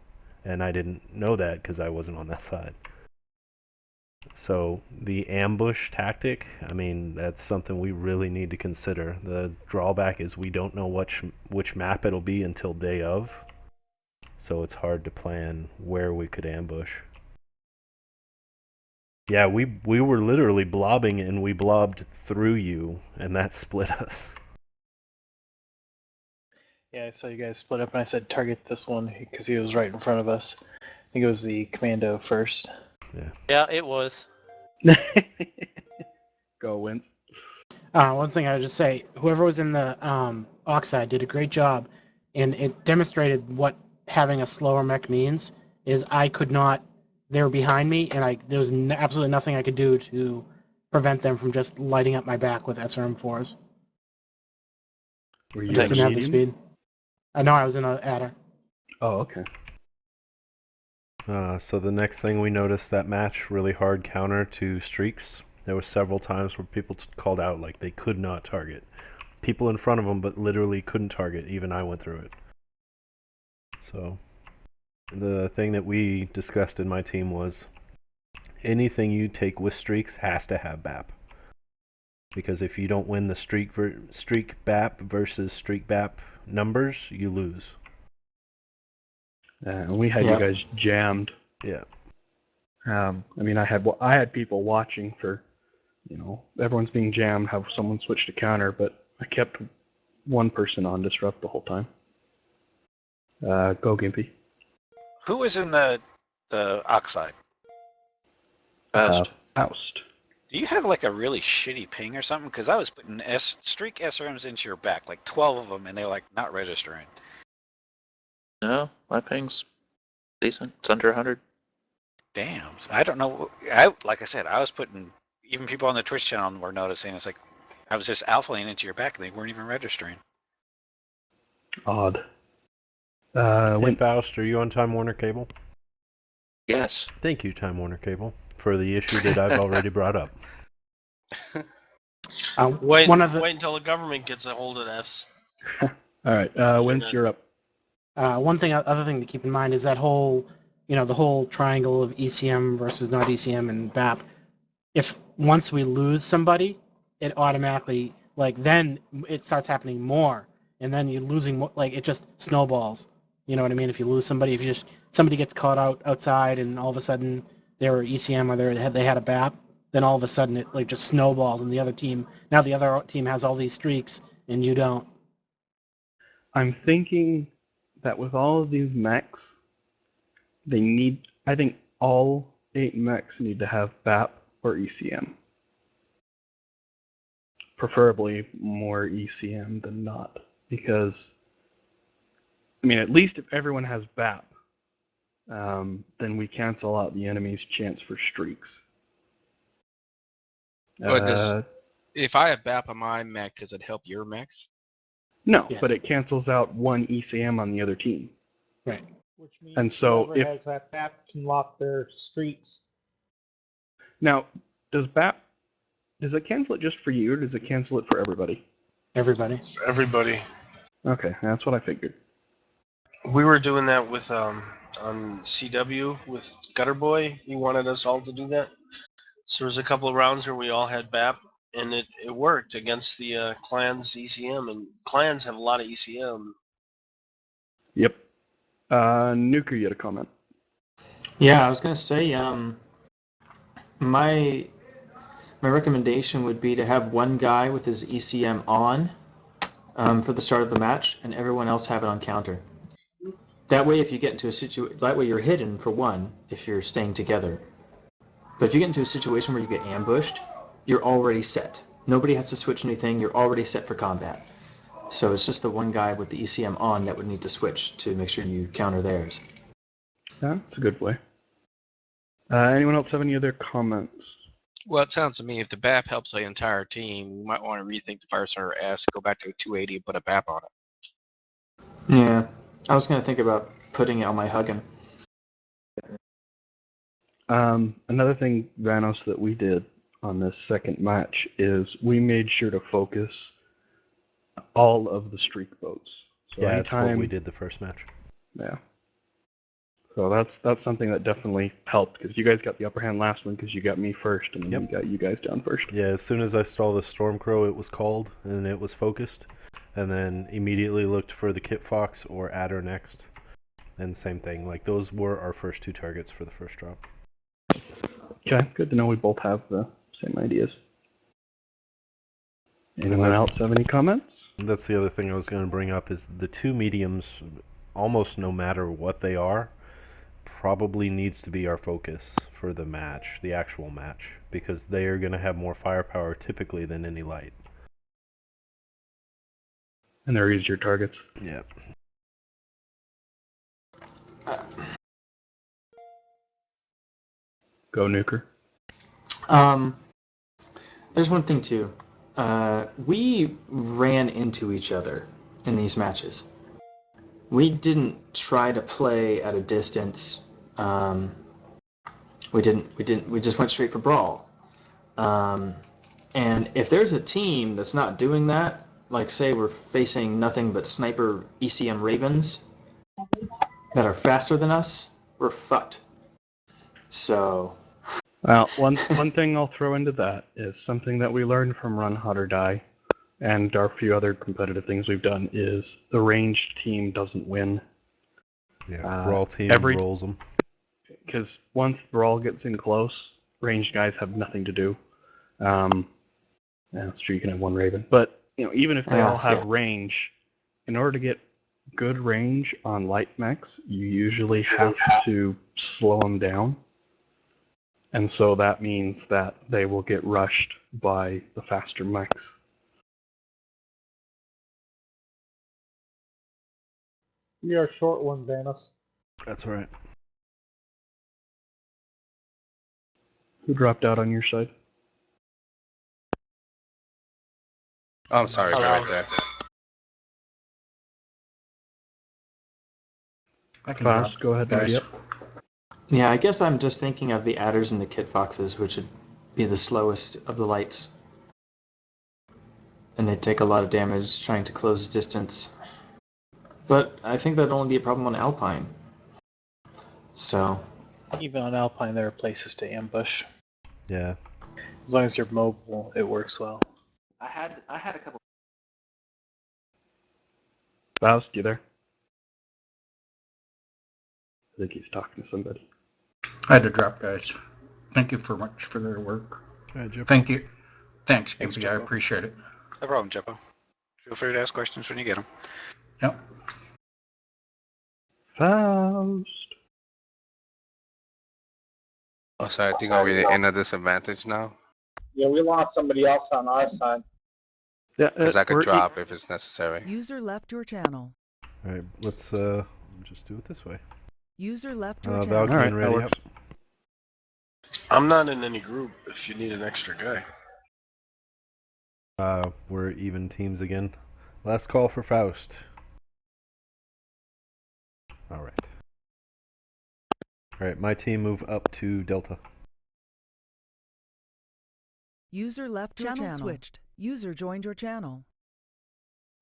and I didn't know that because I wasn't on that side. So the ambush tactic, I mean, that's something we really need to consider. The drawback is we don't know which map it'll be until day of, so it's hard to plan where we could ambush. Yeah, we were literally blobbing and we blobbed through you, and that split us. Yeah, I saw you guys split up, and I said target this one because he was right in front of us. I think it was the commando first. Yeah, it was. Go, Wins. One thing I would just say, whoever was in the Oxide did a great job, and it demonstrated what having a slower mech means. Is I could not, they were behind me, and there was absolutely nothing I could do to prevent them from just lighting up my back with SRM4s. Were I you just in didn't have the medium? speed. I know I was in an Adder. Oh, okay. So the next thing we noticed that match, really hard counter to streaks. There were several times where people called out like they could not target. People in front of them, but literally couldn't target. Even I went through it. So the thing that we discussed in my team was anything you take with streaks has to have BAP. Because if you don't win the streak BAP versus streak BAP numbers, you lose. And we had you guys jammed. Yeah. I mean, I had people watching for, everyone's being jammed, have someone switch to counter, but I kept one person on disrupt the whole time. Go Gimpy. Who was in the Oxide? Oust. Do you have like a really shitty ping or something? Because I was putting streak SRMs into your back, like 12 of them, and they're like not registering. No, my ping's decent. It's under 100. Damn. I don't know. Like I said, I was putting, even people on the Twitch channel were noticing. It's like I was just alphaing into your back, and they weren't even registering. Odd. Hey, Faust, are you on Time Warner Cable? Yes. Thank you, Time Warner Cable, for the issue that I've already brought up. Wait until the government gets a hold of this. All right, Wins, you're up. Other thing to keep in mind is that whole, the whole triangle of ECM versus not ECM and BAP. If once we lose somebody, it automatically, then it starts happening more, and then you're losing more, it just snowballs. You know what I mean? If you lose somebody, if you just somebody gets caught outside, and all of a sudden they were ECM or they had a BAP, then all of a sudden it like just snowballs, and the other team has all these streaks and you don't. I'm thinking that with all of these mechs, I think all 8 mechs need to have BAP or ECM. Preferably more ECM than not, because, I mean, at least if everyone has BAP, then we cancel out the enemy's chance for streaks. If I have BAP on my mech, does it help your mechs? No, Yes. but it cancels out 1 ECM on the other team. Right. Which means And so whoever if has that BAP can lock their streaks. now does it cancel it just for you, or does it cancel it for everybody? Everybody. Everybody. Okay, that's what I figured. We were doing that with on CW with Gutter Boy. He wanted us all to do that. So there was a couple of rounds where we all had BAP, and it worked against the clans ECM, and clans have a lot of ECM. Yep. Nuker, you had a comment. Yeah, I was gonna say, my recommendation would be to have one guy with his ECM on for the start of the match, and everyone else have it on counter. That way, if you get into a that way you're hidden for one if you're staying together. But if you get into a situation where you get ambushed, you're already set. Nobody has to switch anything. You're already set for combat. So it's just the one guy with the ECM on that would need to switch to make sure you counter theirs. Yeah, that's a good way. Anyone else have any other comments? Well, it sounds to me if the BAP helps the entire team, you might want to rethink the fire starter S, go back to 280 and put a BAP on it. Yeah, I was going to think about putting it on my Huggin. Another thing, Vanos, that we did on this second match is we made sure to focus all of the streak boats. So yeah, that's what we did the first match. Yeah. So that's something that definitely helped, because you guys got the upper hand last one because you got me first, and then we got you guys down first. Yeah, as soon as I saw the Stormcrow, it was called, and it was focused, and then immediately looked for the Kit Fox or Adder next. And same thing, like those were our first 2 targets for the first drop. Okay, good to know we both have the same ideas. Anyone else have any comments? That's the other thing I was going to bring up, is the 2 mediums, almost no matter what they are, probably needs to be our focus for the match, the actual match, because they are going to have more firepower typically than any light. And they're easier targets. Yeah. Go, Nuker. There's one thing too. We ran into each other in these matches. We didn't try to play at a distance. We just went straight for brawl. And if there's a team that's not doing that, like say we're facing nothing but sniper ECM Ravens that are faster than us, we're fucked. So. Well, one thing I'll throw into that is something that we learned from Run Hot or Die, and our few other competitive things we've done, is the ranged team doesn't win. Yeah, brawl team rolls them. Because once the brawl gets in close, ranged guys have nothing to do. Sure, you can have one Raven, but even if they all have range, in order to get good range on light mechs, you usually have to slow them down. And so that means that they will get rushed by the faster mechs. You're a short one, Vanos. That's right. Who dropped out on your side? Oh, I'm sorry, right there. Fast, go ahead, guys. Yep. Yeah, I guess I'm just thinking of the adders and the Kit Foxes, which would be the slowest of the lights. And they take a lot of damage trying to close distance. But I think that'd only be a problem on Alpine. So. Even on Alpine, there are places to ambush. Yeah. As long as you're mobile, it works well. I had a couple. Faust, you there? I think he's talking to somebody. I had to drop, guys. Thank you for much for their work. Thank you. Thanks, Thanks, Gimpy. I Jimbo. appreciate it. No problem, Jeppo. Feel free to ask questions when you get them. Yep. Faust. Oh, so I think are we in a disadvantage now? Yeah, we lost somebody else on our side. Yeah, Because I could drop if it's necessary. User left your channel. All right, let's just do it this way. User left your Valkyrie, channel. Alright, that ready? works. Yep. I'm not in any group if you need an extra guy. We're even teams again. Last call for Faust. All right. All right, my team move up to Delta. User left your channel. Switched. User joined your channel.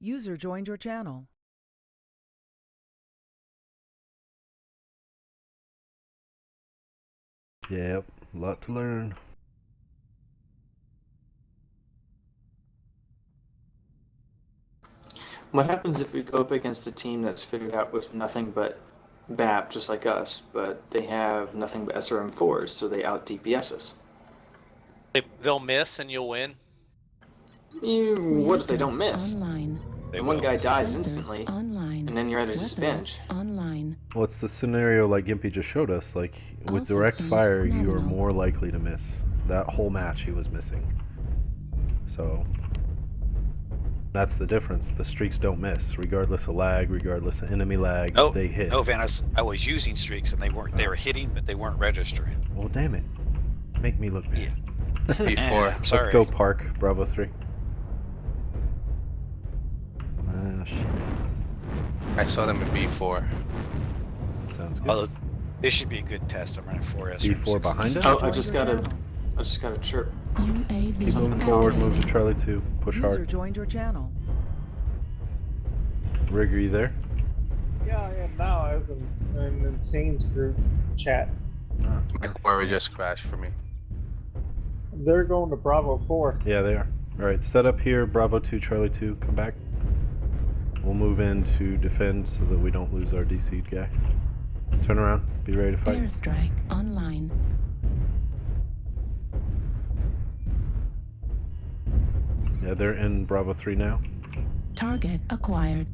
User joined your channel. Yep, a lot to learn. What happens if we go up against a team that's figured out with nothing but BAP, just like us, but they have nothing but SRM4s, so they out DPS us? They'll miss and you'll win. What if they don't miss? Online. And one guy dies Sensors instantly, online. and then you're at a Weapons disadvantage. online. Well, it's the scenario like Gimpy just showed us. Like, with All direct systems fire, you are nominal. more likely to miss. That whole match he was missing. So, that's the difference. The streaks don't miss, regardless of lag, regardless of enemy lag, No, they hit. no, Vanis. I was using streaks and they weren't. They were hitting, but they weren't registering. Well, damn it. Make me look bad. Yeah. Before. I'm sorry. Let's go Park, Bravo 3. Shit. I saw them in B4. Sounds good. Oh, this should be a good test. I'm running 4S. B4 behind us? Oh, I just got a chirp. UAV Keep moving forward, move to Charlie 2. Push User hard. joined your channel. Rig, are you there? Yeah, I am now. I was in an Insane's group chat. My quarry just crashed for me. They're going to Bravo 4. Yeah, they are. Alright, set up here, Bravo 2, Charlie 2, come back. We'll move in to defend so that we don't lose our DC'd guy. Turn around, be ready to fight. Airstrike online. Yeah, they're in Bravo 3 now. Target acquired.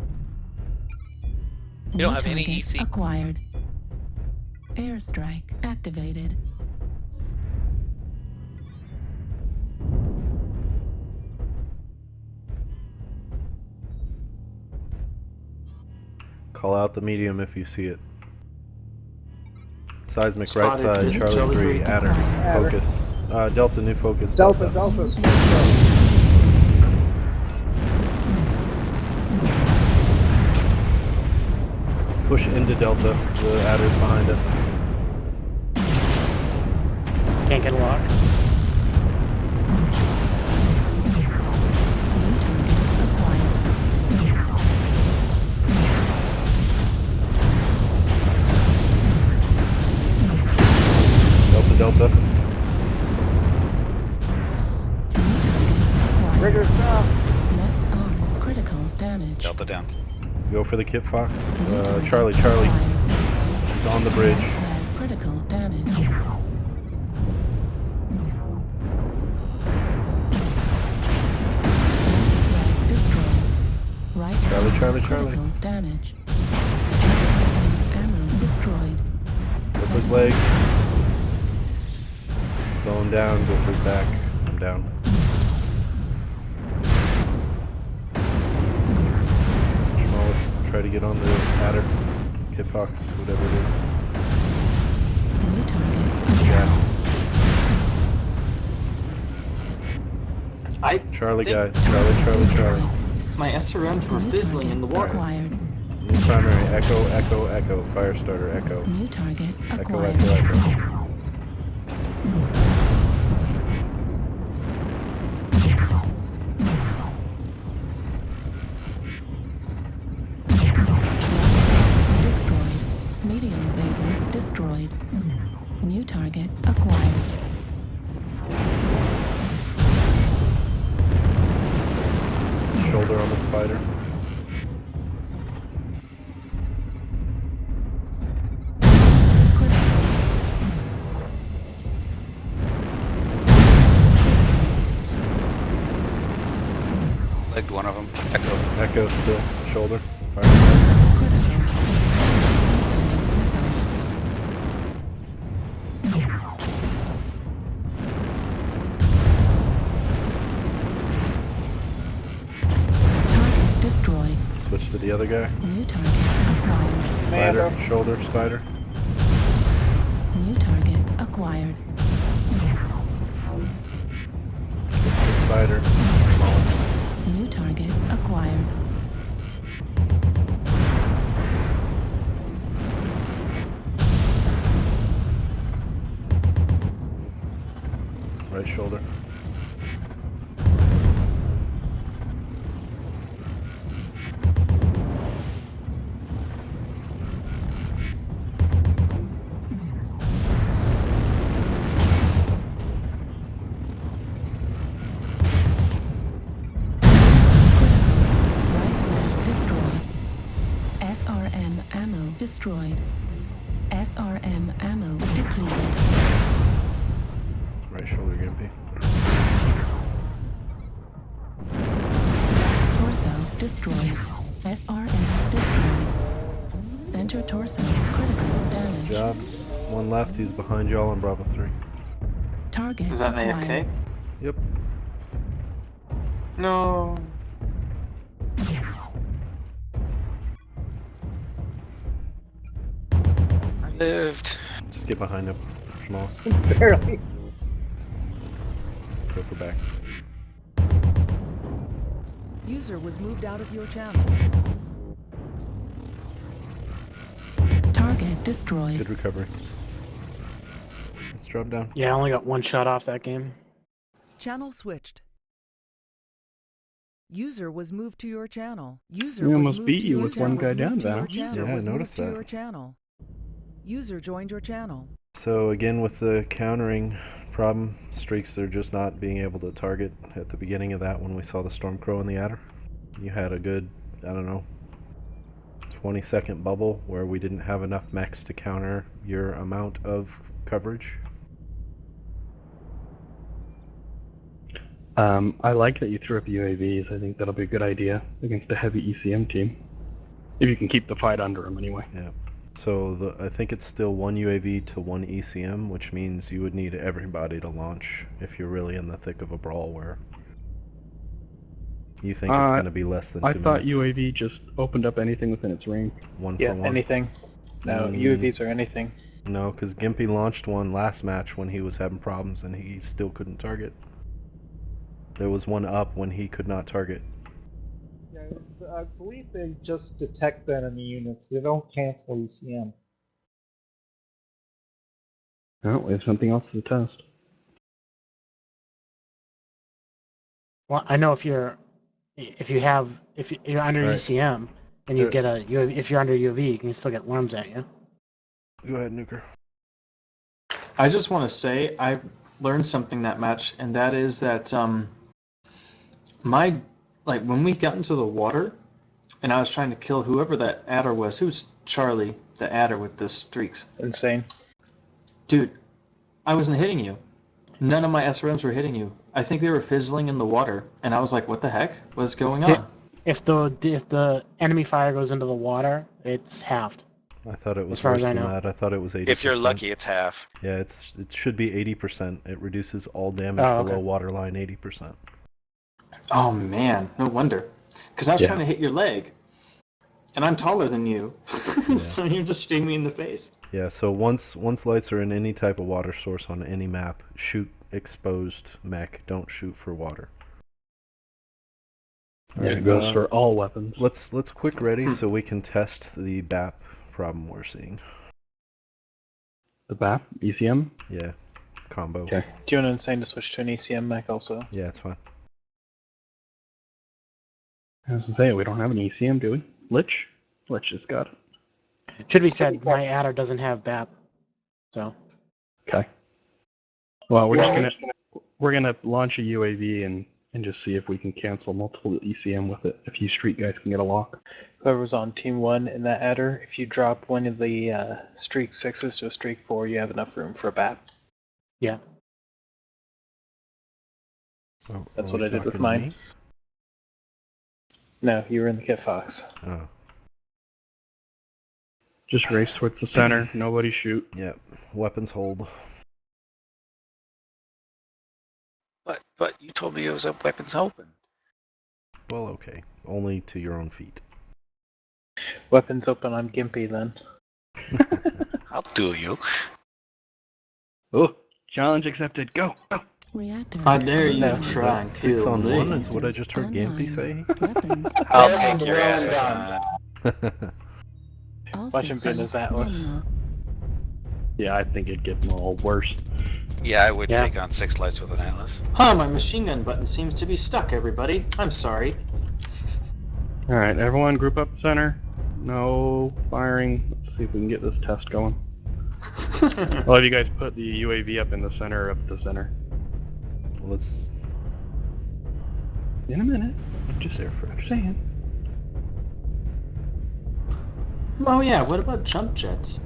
You don't New have any target EC. Acquired. Airstrike activated. Call out the medium if you see it. Seismic Spotted. right side, Charlie 3, Adder, focus. Delta, new focus. Delta. Push into Delta, the Adder's behind us. Can't get a lock. Delta. Rigger stop. Left arm critical damage. Delta down. Go for the Kit Fox. Charlie. He's on the bridge. Flag critical damage. Flag destroyed. Right Charlie. critical damage. Ammo destroyed. Go for his legs. Slow him down, go for his back. I'm down. Smallest, try to get on the Adder. Kit Fox, whatever it is. New target. Yeah. Charlie think- guys. Charlie. My SRMs were fizzling in the water. Acquired. New primary, echo. Firestarter, echo. New target Echo. acquired. Destroyed. Medium laser destroyed. New target acquired. Shoulder on the spider. Legged one of them. Echo. Echo still. Shoulder. Fire. Target destroyed. Switch to the other guy. New target acquired. Spider. Shoulder. Spider. New target acquired. The spider. New target acquired. Right shoulder. SRM ammo destroyed. SRM ammo depleted. Right shoulder, Gimpy. Torso destroyed. SRM destroyed. Center torso critical damage. Good job. One left. He's behind y'all on Bravo 3. Target Is that an acquired. AFK? Yep. No. I lived. Just get behind him. Schmalls. Barely. Go for back. User was moved out of your channel. Target destroyed. Good recovery. Let's drop down. Yeah, I only got one shot off that game. Channel switched. User was moved to your channel. User We was almost moved beat to you your with one channel. guy down, Moved to your Val. channel. Yeah, I Was noticed moved to that. your channel. User joined your channel. So again, with the countering problem, streaks are just not being able to target at the beginning of that when we saw the Stormcrow and the Adder. You had a good, I don't know, 20-second bubble where we didn't have enough mechs to counter your amount of coverage. I like that you threw up UAVs. I think that'll be a good idea against a heavy ECM team. If you can keep the fight under them anyway. Yeah. So I think it's still one UAV to one ECM, which means you would need everybody to launch if you're really in the thick of a brawl where you think it's going to be less than 2 minutes. I thought UAV just opened up anything within its range. One Yeah, for one. anything. No, UAVs are anything. No, because Gimpy launched one last match when he was having problems and he still couldn't target. There was one up when he could not target. Yeah, I believe they just detect the enemy units. They don't cancel ECM. Oh, we have something else to test. Well, I know if you're under Right. ECM and you get a UAV, if you're under UAV, you can still get worms at you. Go ahead, Nuker. I just want to say I learned something that match, and that is that when we got into the water, and I was trying to kill whoever that adder was. Who's Charlie, the adder with the streaks? Insane. Dude, I wasn't hitting you. None of my SRMs were hitting you. I think they were fizzling in the water, and I was like, "What the heck? What's going on?" If the enemy fire goes into the water, it's halved. I thought it was As far worse as I than know. that. I thought it was 80%. If you're lucky, it's half. Yeah, it should be 80%. It reduces all damage below waterline 80%. Oh man, no wonder. Because I was trying to hit your leg, and I'm taller than you, so you're just shooting me in the face. Yeah, so once lights are in any type of water source on any map, shoot exposed mech. Don't shoot for water. Yeah, it goes for all weapons. Let's quick ready so we can test the BAP problem we're seeing. The BAP? ECM? Yeah, combo. Okay. Do you want Insane to switch to an ECM mech also? Yeah, it's fine. I was gonna say, we don't have an ECM, do we? Lich? Lich has got it. Should be said, my adder doesn't have BAP, so. Okay. Well, we're gonna launch a UAV and just see if we can cancel multiple ECM with it. If you street guys can get a lock. Whoever's on Team 1 in that adder, if you drop one of the streak 6s to a streak 4, you have enough room for a BAP. Yeah. Oh, That's are what we I did with talking to mine. me? No, you were in the Kit Fox. Oh. Just race towards the center. Nobody shoot. Yep. Weapons hold. But you told me it was up weapons open. Well, okay. Only to your own feet. Weapons open on Gimpy then. I'll do you. Oh, challenge accepted. Go. Go. Reactor. How dare you Is try that and 6 kill on me? 1 is what I just heard Gampy say? Weapons. I'll take your ass on. All Watch him pin his Atlas. nominal. Yeah, I think it'd get all worse. Yeah, I would take on 6 lights with an Atlas. Huh, my machine gun button seems to be stuck, everybody. I'm sorry. Alright, everyone group up the center. No firing. Let's see if we can get this test going. Well, have you guys put the UAV up in the center of the center? Let's... In a minute. Just there for a saying. Oh yeah, what about jump jets?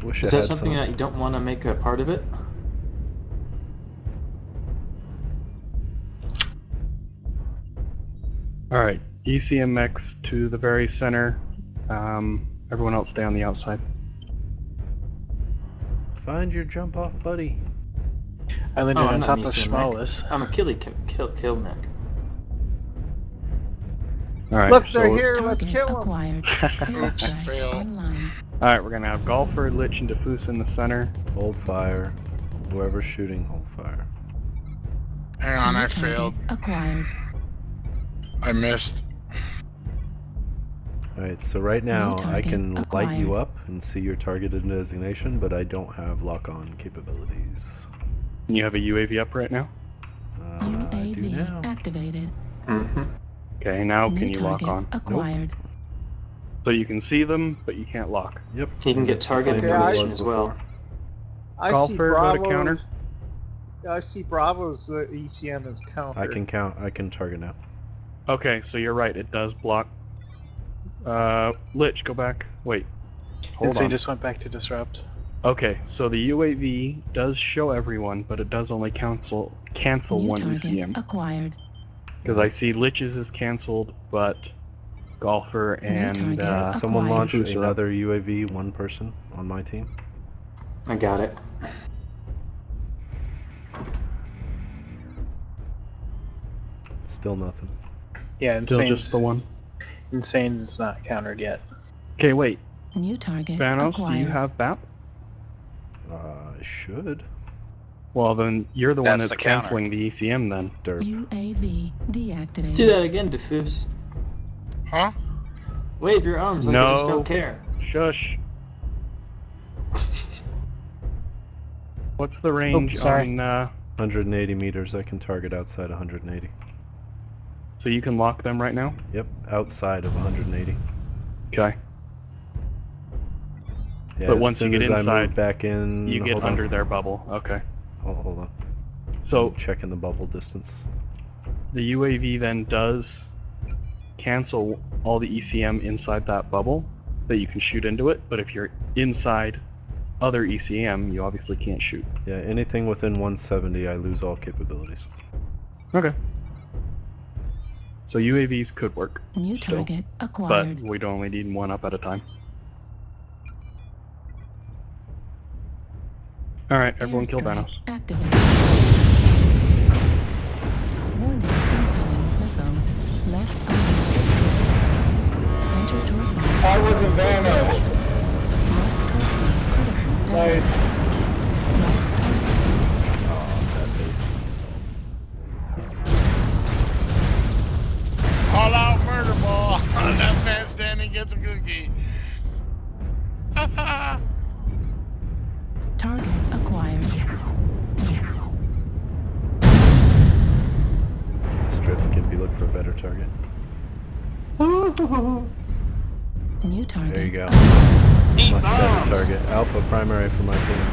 Wish Is I that had something some. that you don't want to make a part of it? Alright, ECMX to the very center. Everyone else stay on the outside. Find your jump off, buddy. I landed I'm on not top of missing Schmallis. I'm a kill neck. Alright, Look, so they're here. Let's kill them. Acquired. Oops, fail. Online. Alright, we're gonna have Golfer, Lich, and Diffuse in the center. Hold fire. Whoever's shooting, hold fire. Hang on, I Target failed. Acquired. I missed. Alright, so right now I target can light you acquired. up and see your targeted designation, but I don't have lock-on capabilities. And you have a UAV up right now? I do UAV now. activated. Mm-hmm. Okay, now New can you lock target on? acquired. So you can see them, but you can't lock. Yep. You can get It's the target same information it was as well. before. I see Golfer, go to Bravo. counter. I see Bravo's ECM is counter. I can target now. Okay, so you're right, it does block. Lich, go back. Wait. Hold And so on. just went back to disrupt. Okay, so the UAV does show everyone, but it does only cancel New one target ECM. acquired. Because I see Lich's is cancelled, but Golfer and target Someone acquired. launch Diffuse are up. another UAV, one person on my team. I got it. Still nothing. Yeah, Still Insane's, just the one. Insane's not countered yet. Okay, wait. New target Vanos, acquired. do you have BAP? I should. Well, then you're the one That's that's the counter. canceling the ECM then. Derp. UAV deactivated. Do that again, Diffuse. Huh? Wave your arms like you just No. don't care. Shush. What's the range sorry. on, 180 meters, I can target outside 180. so you can lock them right now? Yep, outside of 180. Okay. Yeah, But as once you soon get as I inside, move back in, You get hold on. under their bubble. Okay. Hold on. So I'm checking the bubble distance. the UAV then does cancel all the ECM inside that bubble that you can shoot into it, but if you're inside other ECM, you obviously can't shoot. Yeah, anything within 170, I lose all capabilities. Okay. So UAVs could work, New still, target but acquired. we'd only need one up at a time. Alright, everyone kill Airstrike Vanos. activated. Warning, incoming missile. Left arm destroyed. Center torso. I wasn't Vanos. Left torso critical damage. Right torso. Oh, sad face. All out murder ball. That man standing gets a cookie. Target acquired. Stripped Gimpy, look for a better target. New target. There you go. acquired. Much better target. Alpha primary for my team.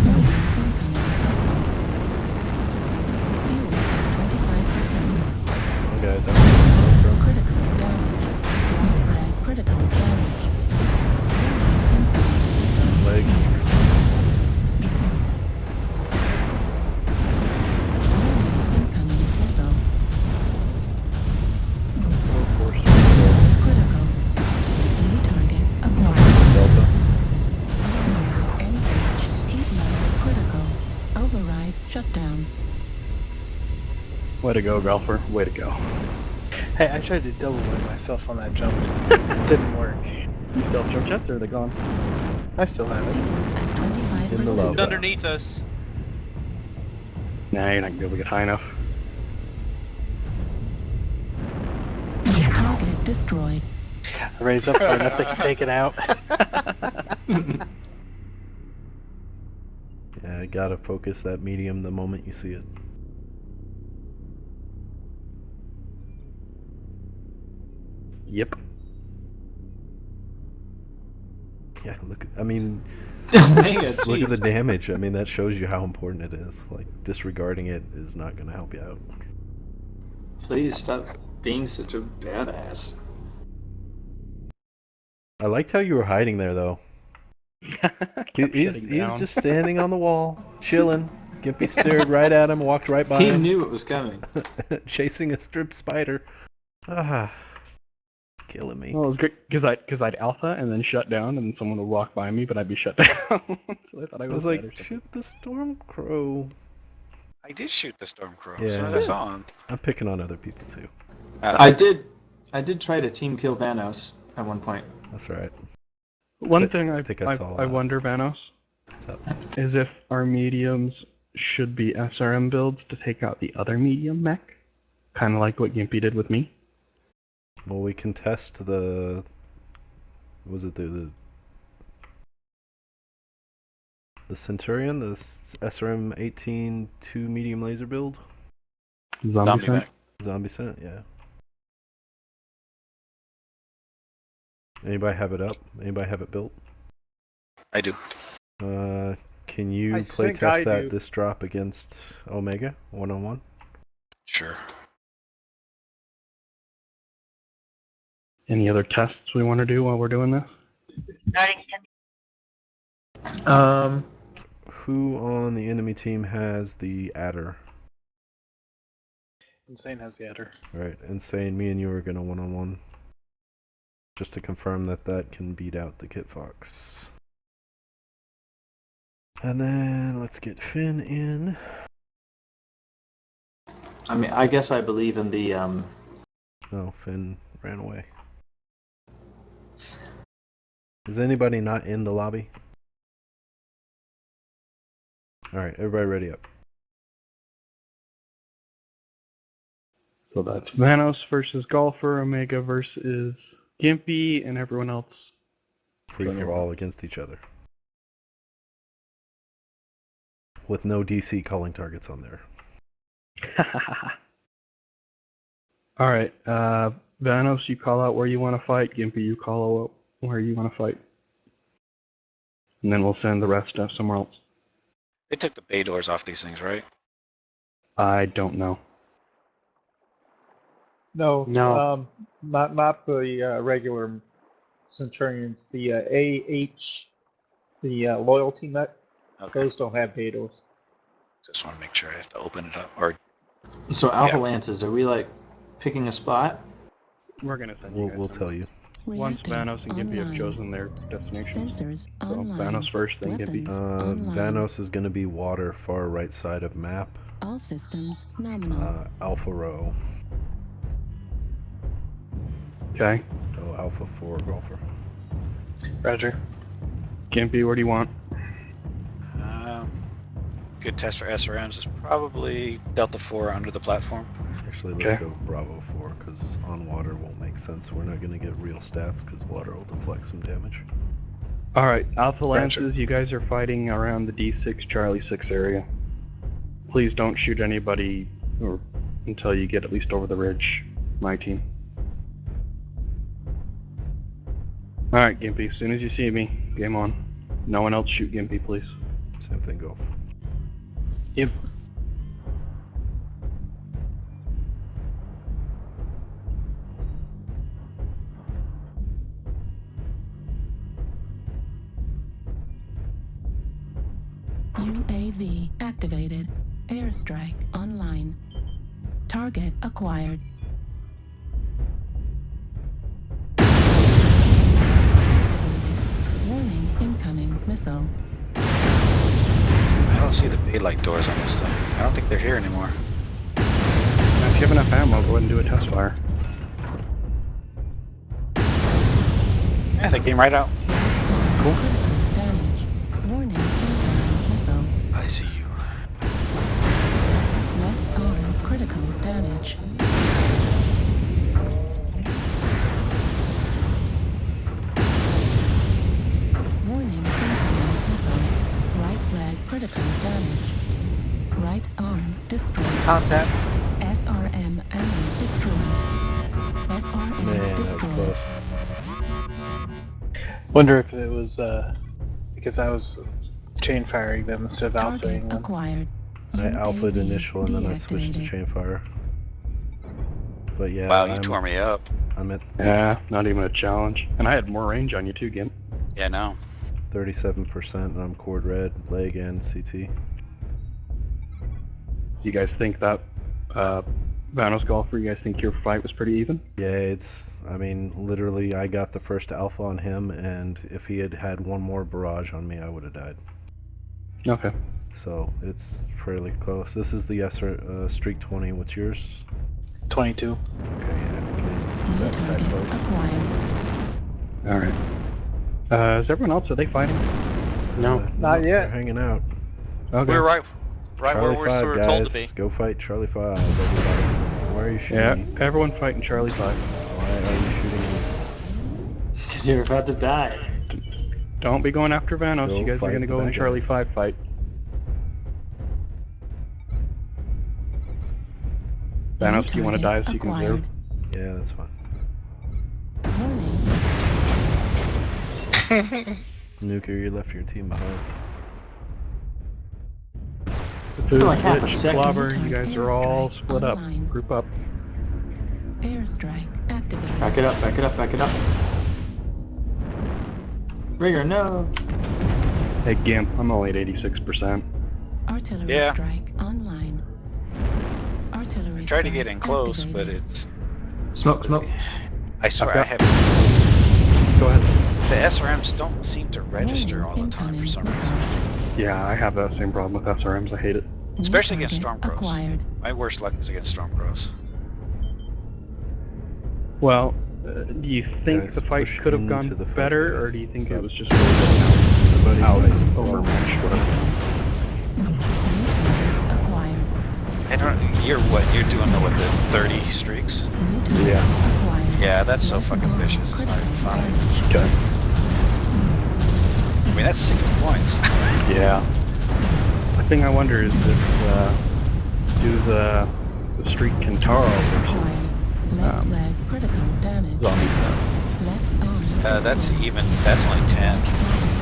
Warning, incoming missile. Fuel at 25%. Come on, guys. I'm Critical damage. Right leg critical damage. legs. Way to go, golfer. Way to go. Hey, I tried to double wing myself on that jump. It didn't work. You still have jump jets, or are they gone? I still have it. In the He's lava. underneath us. Nah, you're not gonna be able to get high enough. Target destroyed. Raise up far enough they can take it out. Yeah, I gotta focus that medium the moment you see it. Yep. Yeah, look. I mean, Mega, just look at the jeez. damage. I mean, that shows you how important it is. Like, disregarding it is not gonna help you out. Please stop being such a badass. I liked how you were hiding there, though. He's down. just standing on the wall, chilling. Gimpy stared right at him, walked right by He him. knew it was coming. Chasing a strip spider. Ah, killing me. Well, it was great because I'd alpha and then shut down, and then someone would walk by me, but I'd be shut down. So I thought I was like, dead or something. shoot the storm crow. I did shoot the storm crow. Yeah. As soon as I saw him. I'm picking on other people too. I did try to team kill Vanos at one point. That's right. One thing I saw I that. wonder, Vanos, What's up? is if our mediums should be SRM builds to take out the other medium mech, kind of like what Gimpy did with me. Well, we can test the. Was it the Centurion, the SRM 18 2 medium laser build? Zombie scent? mech. Zombie scent, yeah. Anybody have it up? Anybody have it built? I do. Can you I play think I test that do. this drop against Omega 1-on-1? Sure. Any other tests we want to do while we're doing this? Who on the enemy team has the adder? Insane has the adder. Right, Insane, me and you are gonna 1-on-1. Just to confirm that that can beat out the Kit Fox. And then let's get Finn in. I mean, I guess I believe in the Oh, Finn ran away. Is anybody not in the lobby? Alright, everybody ready up. So that's Vanos versus Golfer, Omega versus Gimpy, and everyone else. Free for all against each other. With no DC calling targets on there. Alright, Vanos, you call out where you want to fight. Gimpy, you call out where you want to fight. And then we'll send the rest somewhere else. They took the bay doors off these things, right? I don't know. No, No. not the regular Centurions. The the loyalty nut. Okay. Those don't have Betos. Just want to make sure I have to open it up. Or So Alpha Lances, are we like picking a spot? We're gonna send you guys We'll some. tell you. Once Reactor Vanos and Gimpy have online. chosen their destinations. Sensors So online. Vanos first, then Gimpy. Weapons online. Vanos is gonna be water, far right side of map. All systems nominal. Alpha row. Okay. Oh, Alpha 4 golfer. Roger. Gimpy, where do you want? good test for SRMs is probably Delta 4 under the platform. Actually, let's Okay. go Bravo 4, because on water won't make sense. We're not going to get real stats, because water will deflect some damage. Alright, Alpha Lances, you guys are fighting around the D6 Charlie 6 area. Please don't shoot anybody or until you get at least over the ridge, my team. Alright, Gimpy, as soon as you see me, game on. No one else shoot Gimpy, please. Same thing, Golf. Yep. UAV activated. Airstrike online. Target acquired. Warning, incoming missile. I don't see the daylight doors on this thing. I don't think they're here anymore. If you have enough ammo, go ahead and do a test fire. Yeah, they came right out. Cool. Damage. Warning. Incoming missile. I see you. Left arm critical damage. Warning. Incoming missile. Right leg critical damage. Right arm destroyed. Contact. SRM ammo destroyed. SRM Man, that was destroyed. close. Wonder if it was because I was chain firing them instead of Target alphaing them. acquired. I alphaed UAV initial and then I switched to deactivated. chain fire. But yeah, Wow, you tore me up. I'm at Yeah, not even a challenge. And I had more range on you too, Gimp. Yeah, no. 37% and I'm cord red, leg and CT. You guys think that Vanos golfer, you guys think your fight was pretty even? Yeah, I mean, literally I got the first alpha on him and if he had had one more barrage on me, I would have died. Okay. So it's fairly close. This is the Streak 20. What's yours? 22. Okay, yeah. That close? Alright. Is everyone else, are they fighting? No. Not They're yet. hanging out. Okay. We're right where Charlie we're 5, sort of guys. told to be. Go fight Charlie 5, everybody. Why are you shooting Yeah, me? everyone fighting Charlie 5. Why are you shooting me? Because you're about to die. Don't be going after Vanos, Go you guys are fight gonna the go in bad Charlie guys. 5 fight. Vanos, do you want to dive so you can Acquired. observe? Yeah, that's fine. Nuker, you left your team behind. Food, like half a Glitch, second. Clobber, you guys are all Airstrike split up. online. Group up. Airstrike activated. Back it up, back it up, back it up. Rigger, no. Hey Gimp, I'm only at 86%. Artillery Yeah. strike online. Artillery Tried to strike get in close, but activated. it's. Smoke, smoke. I swear, got- I have. Go ahead. The SRMs don't seem to register all the time for some reason. Yeah, I have that same problem with SRMs, I hate it. Especially New against target Stormcrows. acquired. My worst luck is against Stormcrows. Well, do you think Guys, the fight push could have into gone the fight, better, or guys. do you think Stop. it was just really out Everybody fight. overmatched, whatever? New target acquired. I don't. You're what? You're doing the 30 streaks? New target Yeah. acquired. Yeah, that's so Left fucking arm vicious. It's not even critical funny. damage. Okay. I mean, that's 60 points. Yeah. The thing I wonder is if do the Street Kentaro versus Acquired. Left leg critical damage. Zombie set. Left arm That's destroyed. even. That's only 10.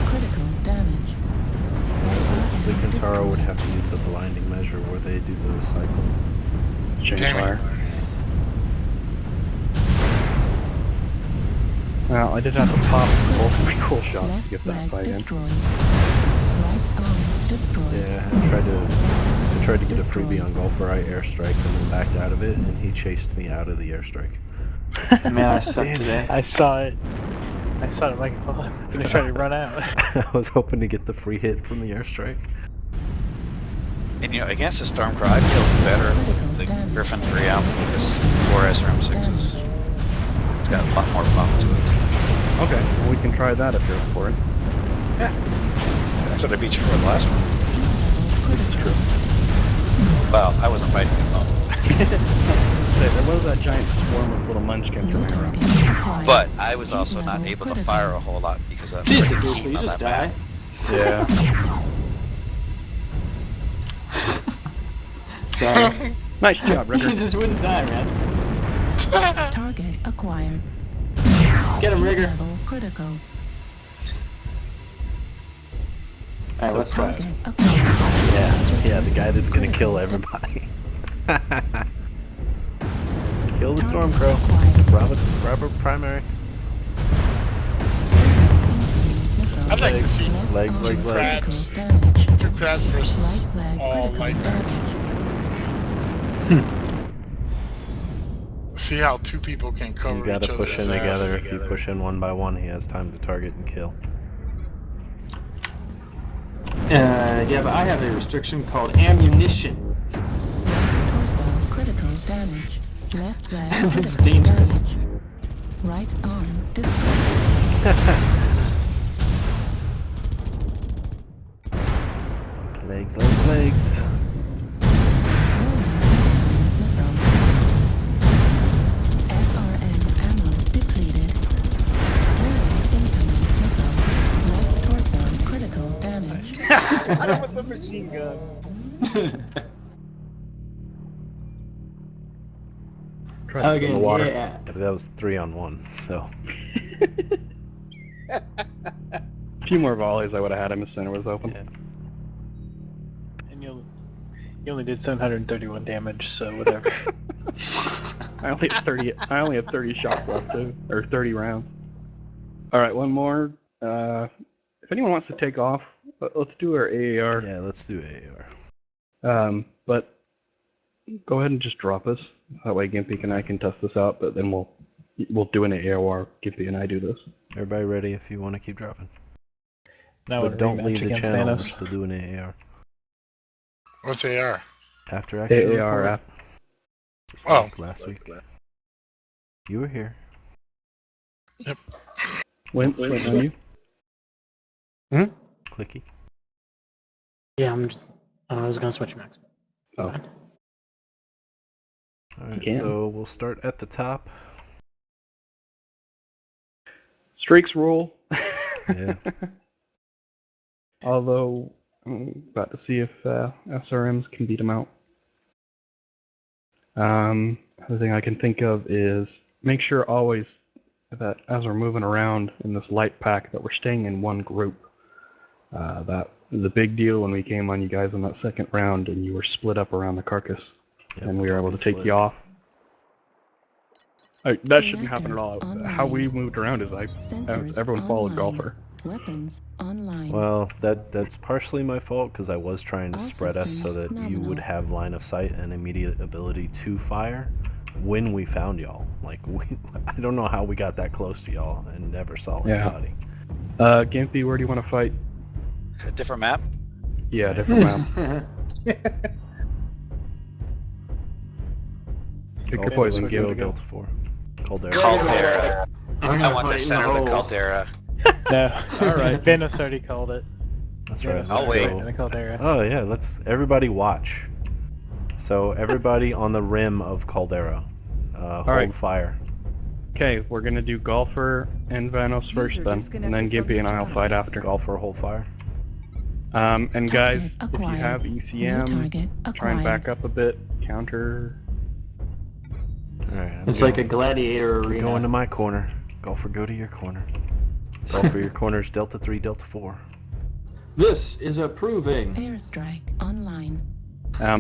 Critical damage. The Kentaro would have to use the blinding measure where they do the cycle. Chain Damn it. fire. Well, I did have to pop both my cool shots to Left get that leg fight in. destroyed. Right arm destroyed. Yeah, I tried to get a freebie on Golfer. I airstriked and then backed out of it, and he chased me out of the airstrike. Man, I suck today. I saw it. I saw it like, well, I'm gonna try to run out. I was hoping to get the free hit from the airstrike. And you know, against the Stormcrow, I feel better with the Griffin 3 ammo because 4 SRM6s. It's got a lot more bump to it. Okay, well we can try that if you're up for it. Yeah. That's what I beat you for the last one. This is true. Well, I wasn't fighting alone. There was that giant swarm of little munchkins running around. But I was also not able to fire a whole lot because of Jesus, the Goose, will you on just that die? map. Yeah. Sorry. Nice job, You Rigger. just wouldn't die, man. Target acquired. Get him, Rigger. Level critical. Alright, let's go. Target acquired. Yeah, the guy that's gonna kill everybody. Kill the Stormcrow. Robert primary. I'd like to see Legs. crabs. Damage. 2 crabs versus Right leg all critical light knights. See how 2 people can cover You gotta each push other's in ass. together. If you push in one by one, he has time to target and kill. Yeah, but I have a restriction called ammunition. Torso critical damage. Left leg It's critical dangerous. damage. Right arm destroyed. Legs, legs, legs. Missile. SRM ammo depleted. Incoming missile. Left torso critical damage. Got him with the machine guns. In the water. Yeah. But that was 3-on-1, so. A few more volleys, I would have had him if center was open. Yeah. And you only did 731 damage, so whatever. I only had 30 shots left, or 30 rounds. All right, one more. If anyone wants to take off, let's do our AAR. Yeah, let's do AAR. But go ahead and just drop us. That way Gimpy and I can test this out, but then we'll do an AOR. Gimpy and I do this. Everybody ready if you want to keep dropping. Now But don't leave the channel. We're Thanos. still doing AAR. What's AR? After action AAR report. app. Just Oh. like last week. You were here. Yep. Went on you. Clicky. Yeah, I was gonna switch max. Oh. Alright, can. so we'll start at the top. Streaks rule. Yeah. Although, I'm about to see if SRMs can beat them out. The thing I can think of is make sure always that as we're moving around in this light pack that we're staying in one group. That was a big deal when we came on you guys in that second round and you were split up around the carcass. Yep, And we were able to take split. you off. That shouldn't happen at all. How we moved around is everyone followed golfer. Weapons online. Well, that's partially my fault because I was trying to All spread us so systems that you nominal. would have line of sight and immediate ability to fire when we found y'all. Like, I don't know how we got that close to y'all and never saw Yeah. anybody. Gimpy, where do you want to fight? A different map? Yeah, different map. Pick your poison, Let's go Gil. Delta 4. Caldera. Caldera. I'm I gonna want the fight in center the of the hole. Caldera. No. Alright. Venus already called it. That's right. I'll let's wait. go. In the Caldera. Oh yeah, let's everybody watch. So everybody on the rim of Caldera, hold right. fire. Okay, we're gonna do Golfer and Vanos first User then, and then disconnected from Gimpy your and I'll channel. fight after. Golfer, hold fire. And guys, Target if you acquired. have New ECM, target try and acquired. back up a bit, counter. Alright, It's like a gladiator Go arena. into my corner. Golfer, go to your corner. Golfer, your corner's Delta 3, Delta 4. This is approving. Airstrike online.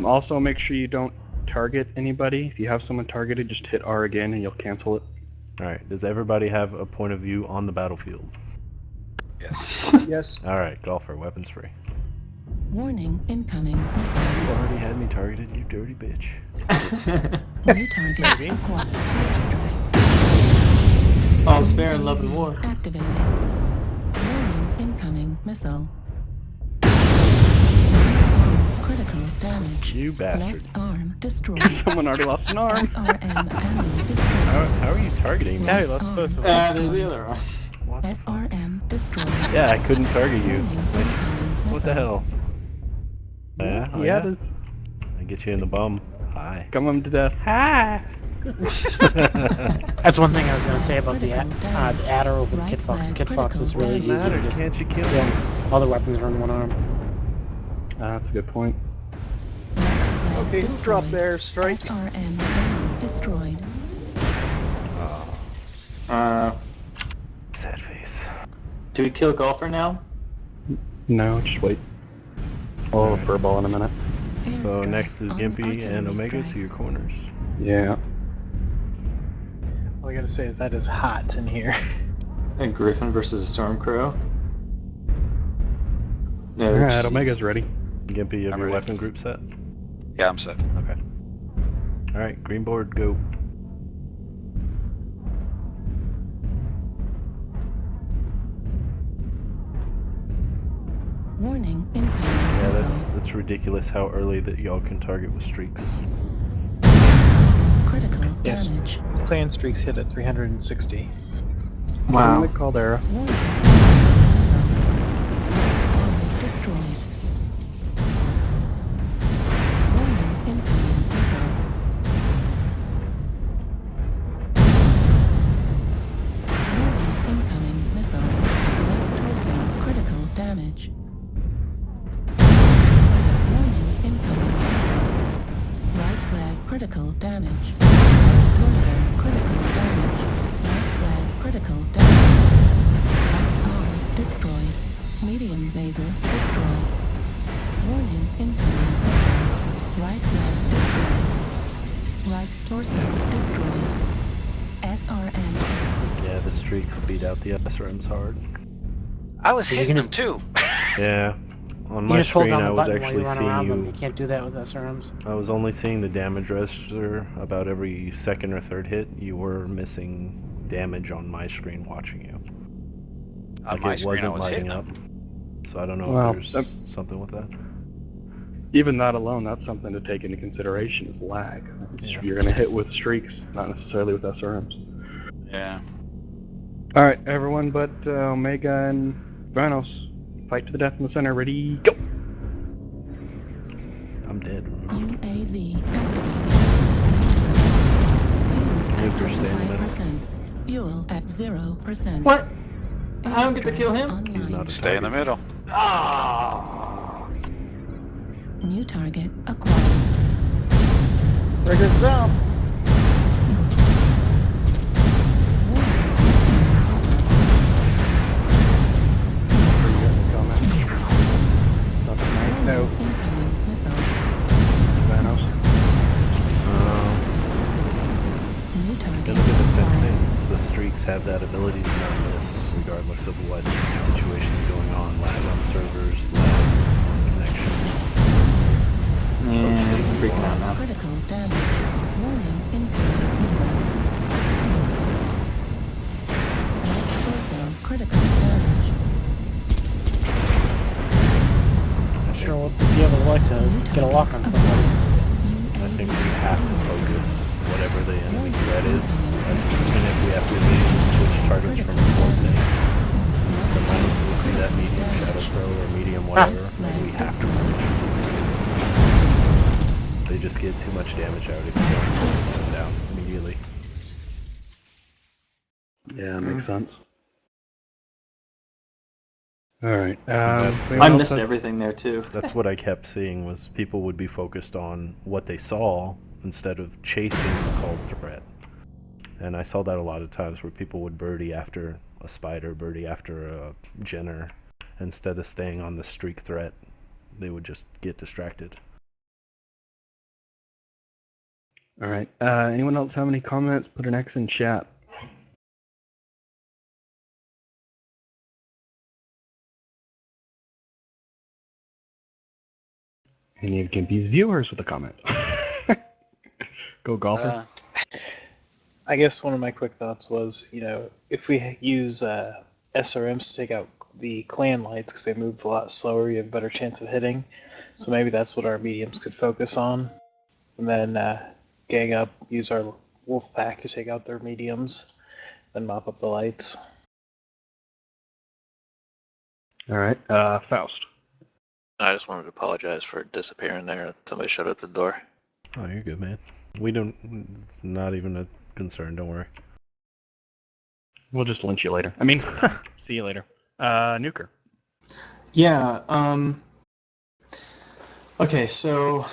Also, make sure you don't target anybody. If you have someone targeted, just hit R again and you'll cancel it. Alright, does everybody have a point of view on the battlefield? Yes. Yes. Alright, Golfer, weapons free. Warning incoming missile. You already had me targeted, you dirty bitch. New target acquired. Airstrike All's fair in love and war. activated. Warning incoming missile. Critical damage. You bastard. Left arm destroyed. Someone already lost an arm. SRM ammo destroyed. How are you targeting me? Now he lost Arm both of them. There's the other one. What the fuck? SRM destroyed. Yeah, I couldn't target you. Warning incoming What the missile. hell? Yeah? Oh, Yeah, it is. I get you in the bum. Hi. Come him to death. Hi! That's one thing I was gonna say about the Critical damage. adder over Right Kit Fox. leg Kit Fox is critical really easy. damage. to just- Can't you kill me? Yeah, all the weapons are in one arm. That's a good point. Left leg Okay, who dropped the destroyed. airstrike? SRM ammo destroyed. Sad face. Do we kill Golfer now? No, just wait. I'll have furball in a minute. So Airstrike next is on Gimpy and artillery Omega strike. to your corners. Yeah. All I gotta say is that is hot in here. A Griffin versus a Stormcrow? No, Alright, jeez. Omega's ready. Gimpy, you have I'm your ready. weapon group set? Yeah, I'm set. Okay. Alright, green board, go. Warning incoming Yeah, missile. that's ridiculous how early that y'all can target with streaks. Yes, damage. clan streaks hit at 360. Wow. Atomic Caldera. Warning. Missile. Destroyed. Warning. Incoming missile. Warning. Incoming missile. Left torso. Critical damage. Warning. Incoming missile. Right leg. Critical damage. Torso. Critical damage. Left leg. Critical damage. Right arm destroyed. Medium laser destroyed. Warning. Incoming missile. Right leg destroyed. Right torso destroyed. SRM. Yeah, the streaks beat out the SRMs hard. I was You hitting can them too. Yeah. On You my just hold screen, down I the was button while you actually run seeing around them. you. You can't do that with SRMs. I was only seeing the damage register about every second or third hit. You were missing damage on my screen watching you. On my it screen, I wasn't was lighting hitting up. them. So I don't know Well, if there's something with that. Even that alone, that's something to take into consideration is lag. Yeah. You're going to hit with streaks, not necessarily with SRMs. Yeah. Alright, everyone but Omega and Vanos. Fight to the death in the center. Ready, go! I'm dead. UAV activated. Nuker, stay in the middle. 25%. Fuel at 0%. What? I don't get to kill him? He's not a Stay in the middle. Ah! New target acquired. Riggers up. No. Incoming missile. Vanos. New It's target gonna be the same acquired. things. The streaks have that ability to not miss, regardless of what situation's going on. Lag on servers, lag on connection. Yeah, I'm freaking out now. Critical damage. Warning. Incoming missile. Left torso. Critical damage. Sure, we'll be able to get a lock on somebody. I think we have to focus whatever the enemy threat is. Even if we have to immediately switch targets from coordinate. The moment we see that medium Shadow Pro or medium whatever, we have to switch. They just get too much damage out if you don't focus them down immediately. Yeah, makes sense. Alright, I missed everything there too. That's what I kept seeing was people would be focused on what they saw instead of chasing the called threat. And I saw that a lot of times where people would birdie after a spider, birdie after a Jenner, instead of staying on the streak threat. They would just get distracted. Alright, anyone else have any comments? Put an X in chat. Any of Gimpy's viewers with a comment? Go golfer. I guess one of my quick thoughts was, if we use SRMs to take out the clan lights because they move a lot slower, you have a better chance of hitting. So maybe that's what our mediums could focus on. And then gang up, use our wolf pack to take out their mediums, then mop up the lights. Alright, Faust. I just wanted to apologize for disappearing there. Somebody shut up the door. Oh, you're good, man. We don't... It's not even a concern, don't worry. We'll just lynch you later. I mean, see you later. Nuker. Yeah, okay, so...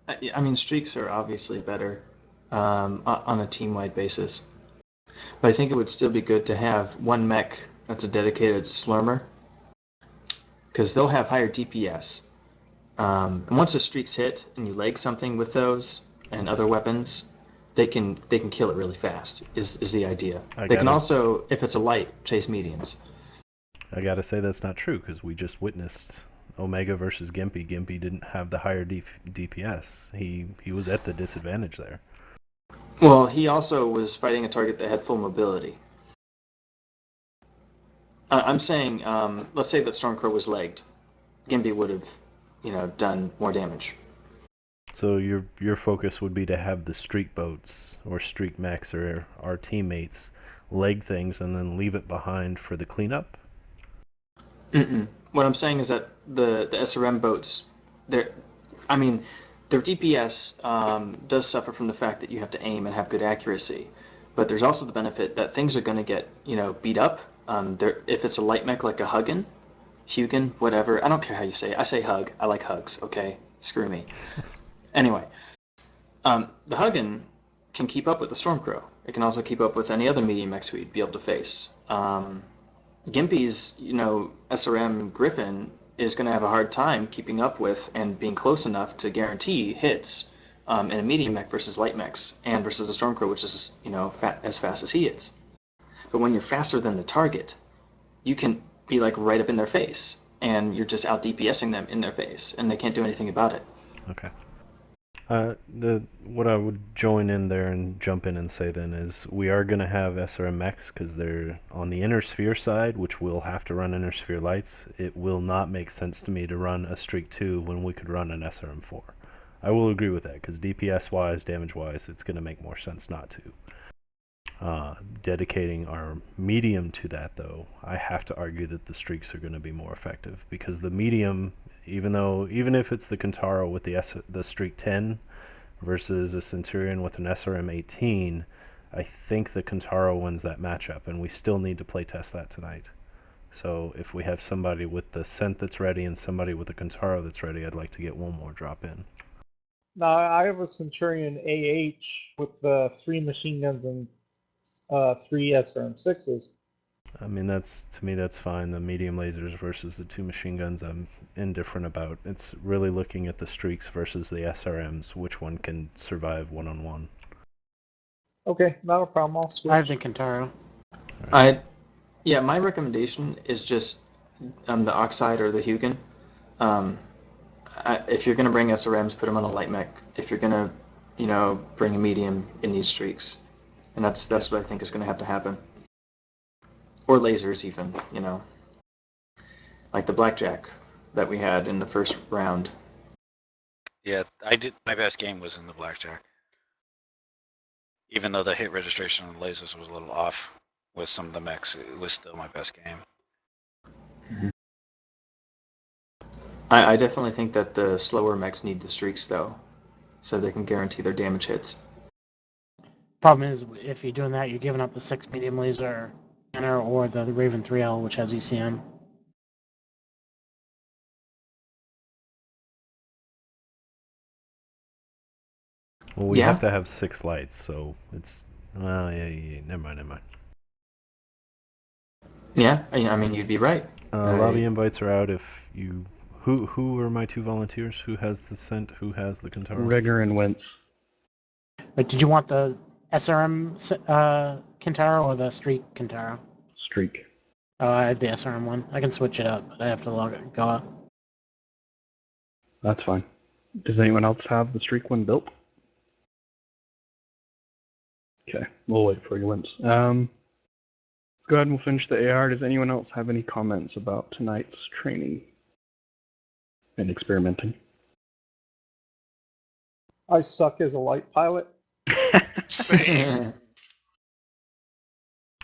I mean, streaks are obviously better on a team-wide basis. But I think it would still be good to have one mech that's a dedicated slurmer. Because they'll have higher DPS. And once the streaks hit and you leg something with those and other weapons, they can kill it really fast, is the idea. They can also, if it's a light, chase mediums. I gotta say that's not true, because we just witnessed Omega versus Gimpy. Gimpy didn't have the higher DPS. He was at the disadvantage there. Well, he also was fighting a target that had full mobility. I'm saying, let's say that Stormcrow was legged. Gimpy would have, done more damage. So your focus would be to have the streak boats or streak mechs or our teammates leg things and then leave it behind for the cleanup? Mm-mm. What I'm saying is that the SRM boats, their DPS does suffer from the fact that you have to aim and have good accuracy, but there's also the benefit that things are going to get beat up. If it's a light mech like a Hugin, whatever, I don't care how you say it. I say hug. I like hugs. Okay, screw me. Anyway, the Hugin can keep up with the Stormcrow. It can also keep up with any other medium mechs we'd be able to face. Gimpy's, SRM Griffin is going to have a hard time keeping up with and being close enough to guarantee hits in a medium mech versus light mechs and versus a Stormcrow, which is, as fast as he is. But when you're faster than the target, you can be like right up in their face, and you're just out DPSing them in their face, and they can't do anything about it. Okay. What I would join in there and jump in and say then is we are going to have SRM mechs because they're on the inner sphere side, which will have to run inner sphere lights. It will not make sense to me to run a streak 2 when we could run an SRM 4. I will agree with that because DPS wise, damage wise, it's going to make more sense not to. Dedicating our medium to that though, I have to argue that the streaks are going to be more effective because the medium, even if it's the Kentaro with the streak 10 versus a Centurion with an SRM 18, I think the Kentaro wins that matchup, and we still need to play test that tonight. So if we have somebody with the Scent that's ready and somebody with the Kentaro that's ready, I'd like to get one more drop in. No, I have a Centurion AH with the 3 machine guns and 3 SRM6s. I mean, to me that's fine. The medium lasers versus the 2 machine guns I'm indifferent about. It's really looking at the streaks versus the SRMs, which one can survive one-on-one. Okay, not a problem. I'll switch. I have the Kentaro. My recommendation is just the Oxide or the Hugin. If you're going to bring SRMs, put them on a light mech. If you're going to, bring a medium, it needs streaks. And that's what I think is going to have to happen. Or lasers even, like the Blackjack that we had in the first round. Yeah, my best game was in the Blackjack. Even though the hit registration on the lasers was a little off with some of the mechs, it was still my best game. Mm-hmm. I definitely think that the slower mechs need the streaks though, so they can guarantee their damage hits. Problem is, if you're doing that, you're giving up the 6 medium laser or the Raven 3L, which has ECM. Well, we have to have 6 lights, so it's... never mind. Yeah, I mean, you'd be right. Lobby invites are out if you... Who are my 2 volunteers? Who has the Scent? Who has the Kentaro? Rigger and Wentz. Wait, did you want the SRM Kentaro or the Streak Kentaro? Streak. Oh, I have the SRM one. I can switch it up, but I have to go out. That's fine. Does anyone else have the Streak one built? Okay, we'll wait for you, Wentz. Let's go ahead and we'll finish the AR. Does anyone else have any comments about tonight's training and experimenting? I suck as a light pilot. Same.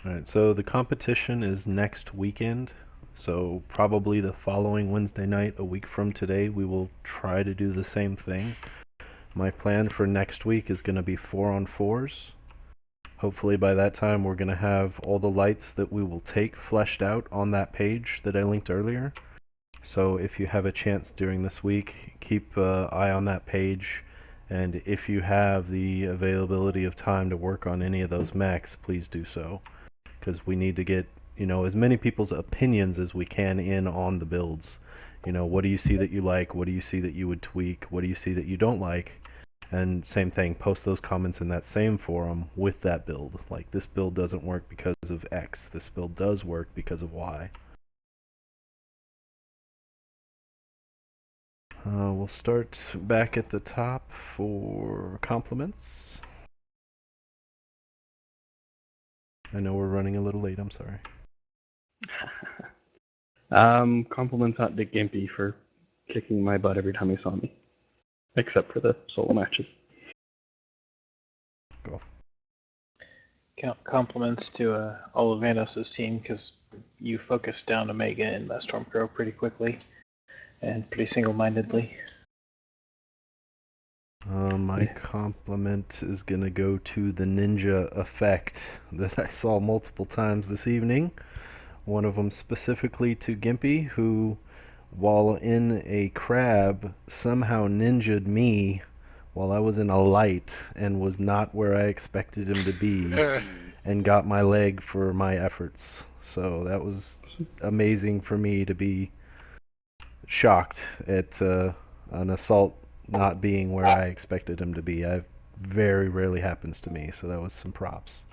Alright, so the competition is next weekend. So probably the following Wednesday night, a week from today, we will try to do the same thing. My plan for next week is going to be 4-on-4s. Hopefully by that time we're going to have all the lights that we will take fleshed out on that page that I linked earlier. So if you have a chance during this week, keep an eye on that page. And if you have the availability of time to work on any of those mechs, please do so. Because we need to get, as many people's opinions as we can in on the builds. What do you see that you like? What do you see that you would tweak? What do you see that you don't like? And same thing, post those comments in that same forum with that build. Like, this build doesn't work because of X. This build does work because of Y. We'll start back at the top for compliments. I know we're running a little late, I'm sorry. Compliments on Dick Gimpy for kicking my butt every time he saw me. except for the solo matches. Go. Compliments to all of Vanos' team, because you focused down Omega and Stormcrow pretty quickly and pretty single-mindedly. My compliment is going to go to the ninja effect that I saw multiple times this evening. One of them specifically to Gimpy, who, while in a crab, somehow ninja'd me while I was in a light and was not where I expected him to be, and got my leg for my efforts. So that was amazing for me to be shocked at an assault not being where I expected him to be. Very rarely happens to me, so that was some props.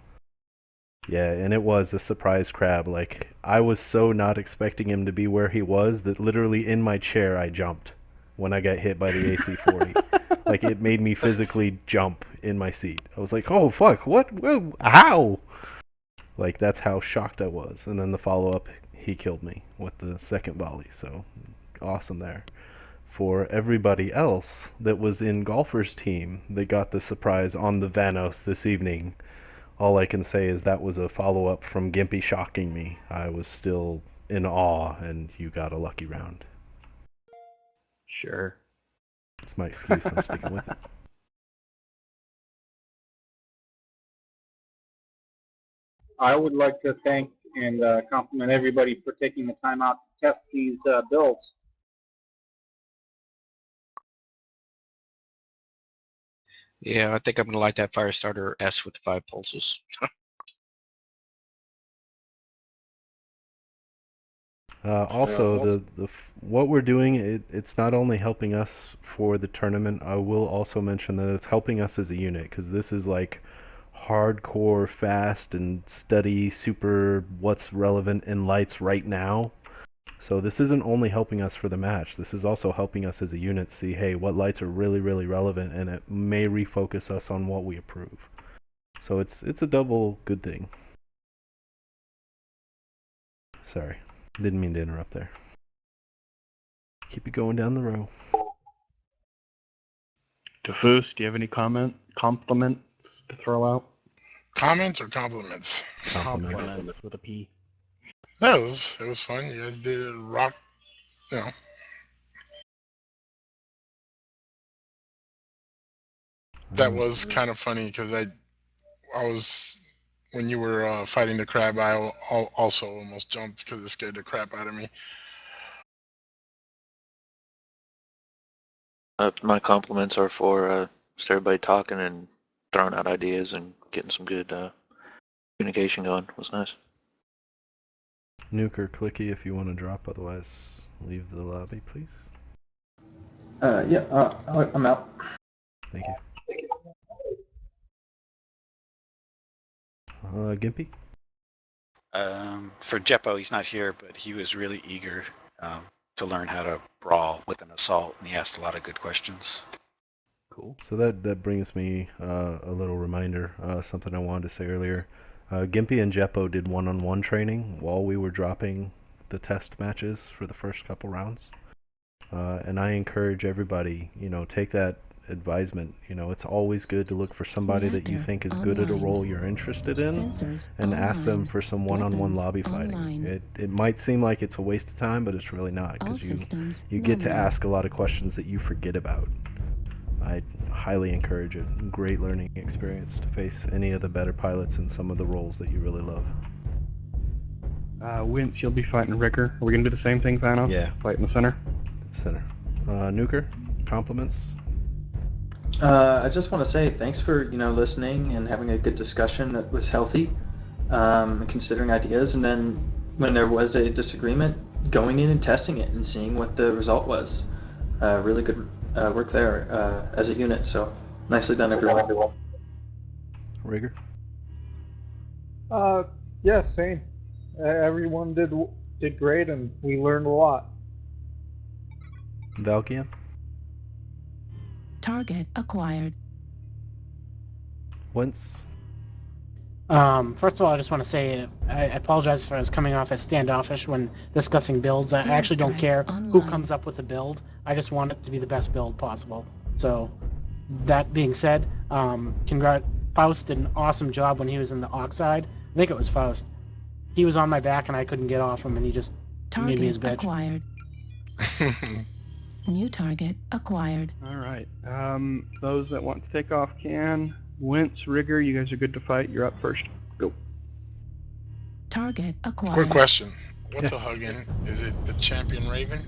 Yeah, and it was a surprise crab. Like, I was so not expecting him to be where he was that literally in my chair I jumped when I got hit by the AC-40. Like, it made me physically jump in my seat. I was like, oh fuck, what? Whoa, how? Like, that's how shocked I was. And then the follow-up, he killed me with the second volley, so awesome there. For everybody else that was in Golfer's team that got the surprise on the Vanos this evening, all I can say is that was a follow-up from Gimpy shocking me. I was still in awe, and you got a lucky round. Sure. It's my excuse. I'm sticking with it. I would like to thank and compliment everybody for taking the time out to test these builds. Yeah, I think I'm gonna light that fire starter S with the 5 pulses. Also, what we're doing, it's not only helping us for the tournament. I will also mention that it's helping us as a unit, because this is like hardcore, fast, and steady, super what's relevant in lights right now. So this isn't only helping us for the match. This is also helping us as a unit see, hey, what lights are really, really relevant, and it may refocus us on what we approve. So it's a double good thing. Sorry. Didn't mean to interrupt there. Keep it going down the row. Diffuse, do you have any compliments to throw out? Comments or compliments? Compliments with a P. That was, it was fun. You guys did a rock, you know. That was kind of funny because I was, when you were fighting the crab, I also almost jumped because it scared the crap out of me. My compliments are for just everybody talking and throwing out ideas and getting some good communication going. It was nice. Nuke or Clicky if you want to drop, otherwise leave the lobby, please. Yeah, I'm out. Thank you. Gimpy? For Jeppo, he's not here, but he was really eager to learn how to brawl with an assault, and he asked a lot of good questions. Cool. So that brings me a little reminder, something I wanted to say earlier. Gimpy and Jeppo did one-on-one training while we were dropping the test matches for the first couple rounds. And I encourage everybody, take that advisement. It's always good to look for somebody that you think is good at a role you're interested in, and ask them for some one-on-one lobby fighting. It might seem like it's a waste of time, but it's really not, because you get to ask a lot of questions that you forget about. I highly encourage it. Great learning experience to face any of the better pilots in some of the roles that you really love. Wince, you'll be fighting Ricker. Are we going to do the same thing, Vanos? Yeah. Fight in the center? Center. Nuker, compliments? I just want to say thanks for, listening and having a good discussion that was healthy, considering ideas, and then when there was a disagreement, going in and testing it and seeing what the result was. Really good work there as a unit, so nicely done, everyone. Rigger? Yeah, same. Everyone did great, and we learned a lot. Valkian? Target acquired. Once? First of all, I just want to say I apologize for us coming off as standoffish when discussing builds. I actually don't care who comes up with a build. I just want it to be the best build possible. So, that being said, Faust did an awesome job when he was in the Oxide. I think it was Faust. He was on my back and I couldn't get off him, and he just made me his bitch. Acquired. New target acquired. All right. Those that want to take off can. Wince, Rigger, you guys are good to fight. You're up first. Go. Target acquired. Quick question. What's a Huggin? Is it the champion Raven?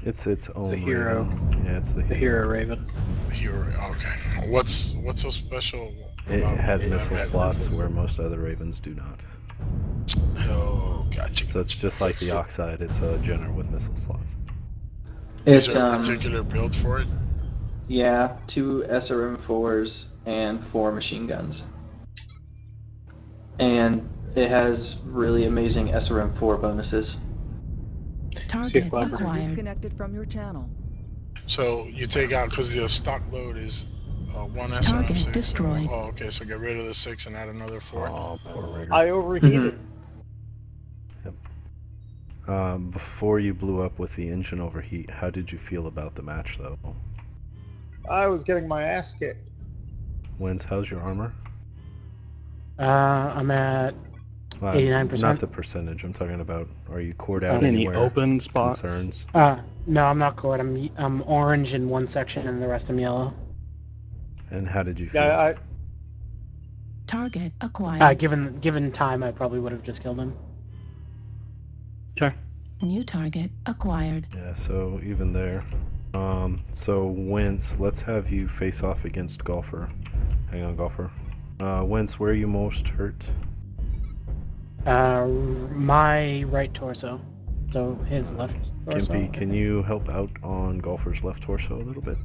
It's its own. It's a hero. Raven. Yeah, it's the hero Raven. The hero. Okay. What's so special? It about has it? missile slots where most other Ravens do not. Oh, gotcha. So it's just like the Oxide. It's a Jenner with missile slots. Is there a particular build for it? Yeah, 2 SRM4s and 4 machine guns. And it has really amazing SRM4 bonuses. Target user disconnected from your channel. So you take out, because the stock load is 1 SRM6. Target destroyed. Oh, okay, so get rid of the 6 and add another 4. Oh, poor Rigger. I overheated. Before you blew up with the engine overheat, how did you feel about the match, though? I was getting my ass kicked. Wins, how's your armor? I'm at 89%. Not the percentage. I'm talking about. Are you cored out Any anywhere? open spots? Concerns? No, I'm not cored. I'm orange in one section and the rest I'm yellow. And how did you feel? Yeah, Target acquired. Given time, I probably would have just killed him. Okay. New target acquired. Yeah, so even there. So Wince, let's have you face off against Golfer. Hang on, Golfer. Wince, where are you most hurt? My right torso. So his left torso. Gimpy, can you help out on Golfer's left torso a little bit?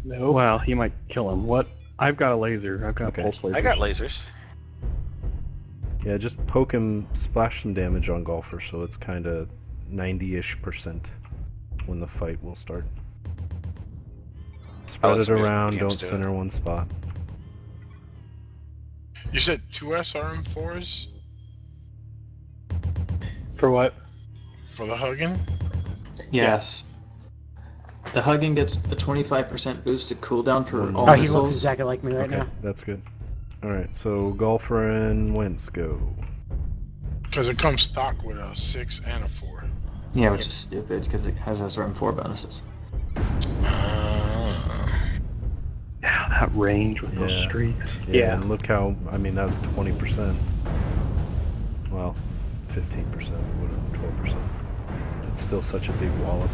No. Well, he might kill him. What? I've got a laser. I've got pulse lasers. I got lasers. Yeah, just poke him, splash some damage on Golfer, so it's kind of 90-ish% when the fight will start. Spread it around, don't center one spot. You said 2 SRM4s? For what? For the Huggin? Yes. The Huggin gets a 25% boosted cooldown for all he missiles. looks exactly like me right now. That's good. Alright, so Golfer and Wince go. Because it comes stock with a 6 and a 4. Yeah, which is stupid because it has SRM4 bonuses. Yeah, that range with those streaks. Yeah, and look how, I mean, that was 20%. Well, 15%, whatever, 12%. It's still such a big wallop.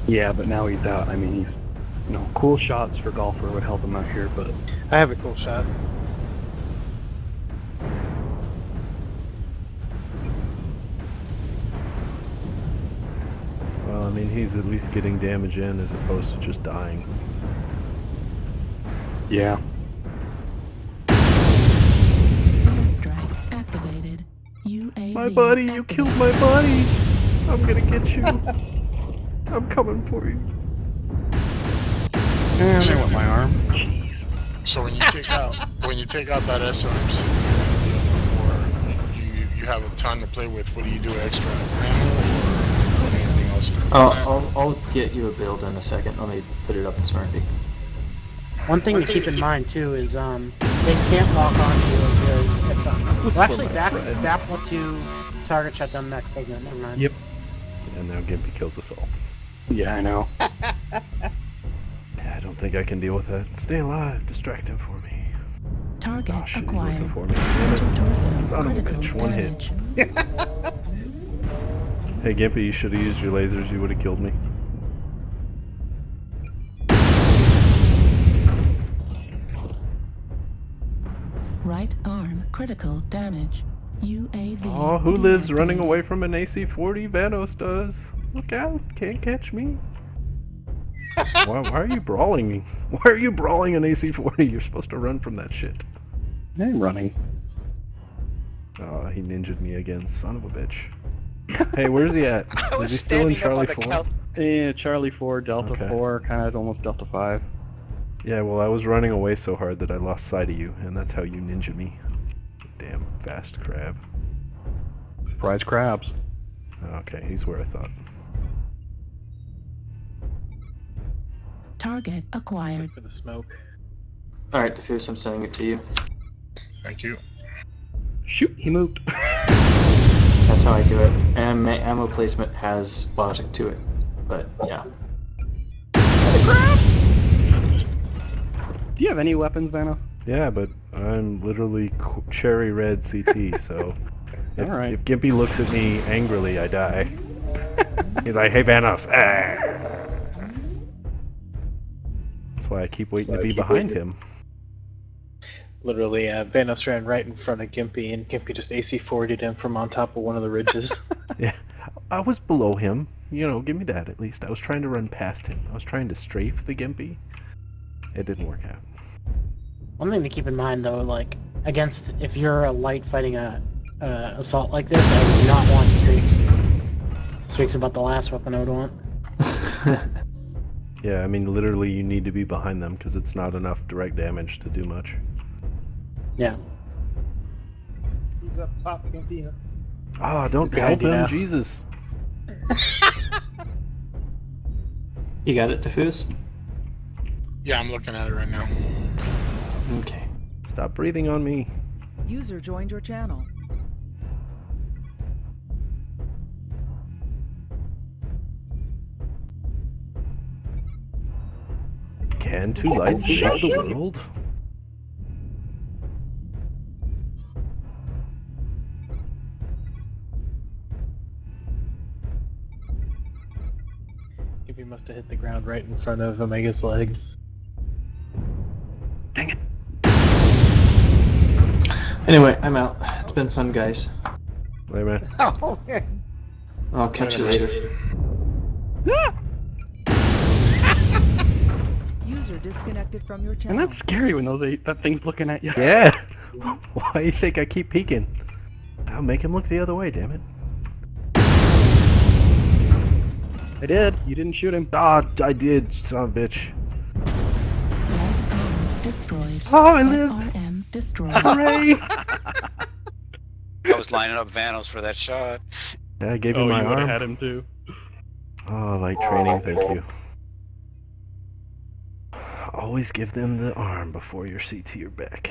Yeah, but now he's out. I mean, he's, cool shots for Golfer would help him out here, but I have a cool shot. Well, I mean, he's at least getting damage in as opposed to just dying. Yeah. Airstrike activated. UAV My buddy, you killed my buddy! I'm gonna get you. I'm coming for you. And I want my arm. Jeez. So when you take out that SRM6 or you have a ton to play with, what do you do? Extra ammo or anything else? I'll get you a build in a second. Let me put it up in Smurfy. One thing to keep in mind too is they can't lock on to you if well, actually BAP lets you target shut down next, doesn't it? Never mind. Yep. And now Gimpy kills us all. Yeah, I know. I don't think I can deal with that. Stay alive. Distract him for me. Target Oh, shit, acquired. he's looking for me. Damn it. Son of a bitch. One hit. Hey, Gimpy, you should have used your lasers. You would have killed me. Right arm critical damage. UAV. Oh, who lives running away from an AC-40? Vanos does. Look out. Can't catch me. Why are you brawling me? Why are you brawling an AC-40? You're supposed to run from that shit. I'm running. Oh, he ninja'd me again. Son of a bitch. Hey, where's he at? Is he still in Charlie 4? Yeah, Charlie 4, Delta 4, kind of almost Delta 5. Yeah, well, I was running away so hard that I lost sight of you, and that's how you ninja me. Damn fast crab. Surprise crabs. Okay, he's where I thought. Target acquired. For the smoke. All right, Diffuse, I'm sending it to you. Thank you. Shoot, he moved. That's how I do it. And ammo placement has logic to it, but yeah. Do you have any weapons, Vanos? Yeah, but I'm literally cherry red CT, so if, All right. if Gimpy looks at me angrily, I die. He's like, hey Vanos. Ah. That's why I keep waiting to be behind him. Literally, Vanos ran right in front of Gimpy, and Gimpy just AC-40'd him from on top of one of the ridges. Yeah, I was below him. You know, give me that at least. I was trying to run past him. I was trying to strafe the Gimpy. It didn't work out. One thing to keep in mind, though, like against if you're a light fighting a assault like this, I would not want streaks. Streaks about the last weapon I would want. Yeah, I mean, literally, you need to be behind them because it's not enough direct damage to do much. Yeah. He's up top, Gimpy. Ah, don't behind help you him, now. Jesus. You got it, Diffuse? Yeah, I'm looking at it right now. Okay. Stop breathing on me. User joined your channel. Can two lights save the world? Gimpy must have hit the ground right in front of Omega's leg. Dang it. Anyway, I'm out. It's been fun, guys. Wait, man. Oh, man. I'll catch you later. User disconnected from your And channel. that's scary when that thing's looking at you. Yeah. Why do you think I keep peeking? I'll make him look the other way, damn it. I did. You didn't shoot him. Ah, I did, son of a bitch. Destroyed. Oh, I lived. SRM destroyed. Hooray! I was lining up Vanos for that shot. Yeah, I gave Oh, him my you would arm. have had him too. Oh, light training, thank you. Always give them the arm before your CT or back.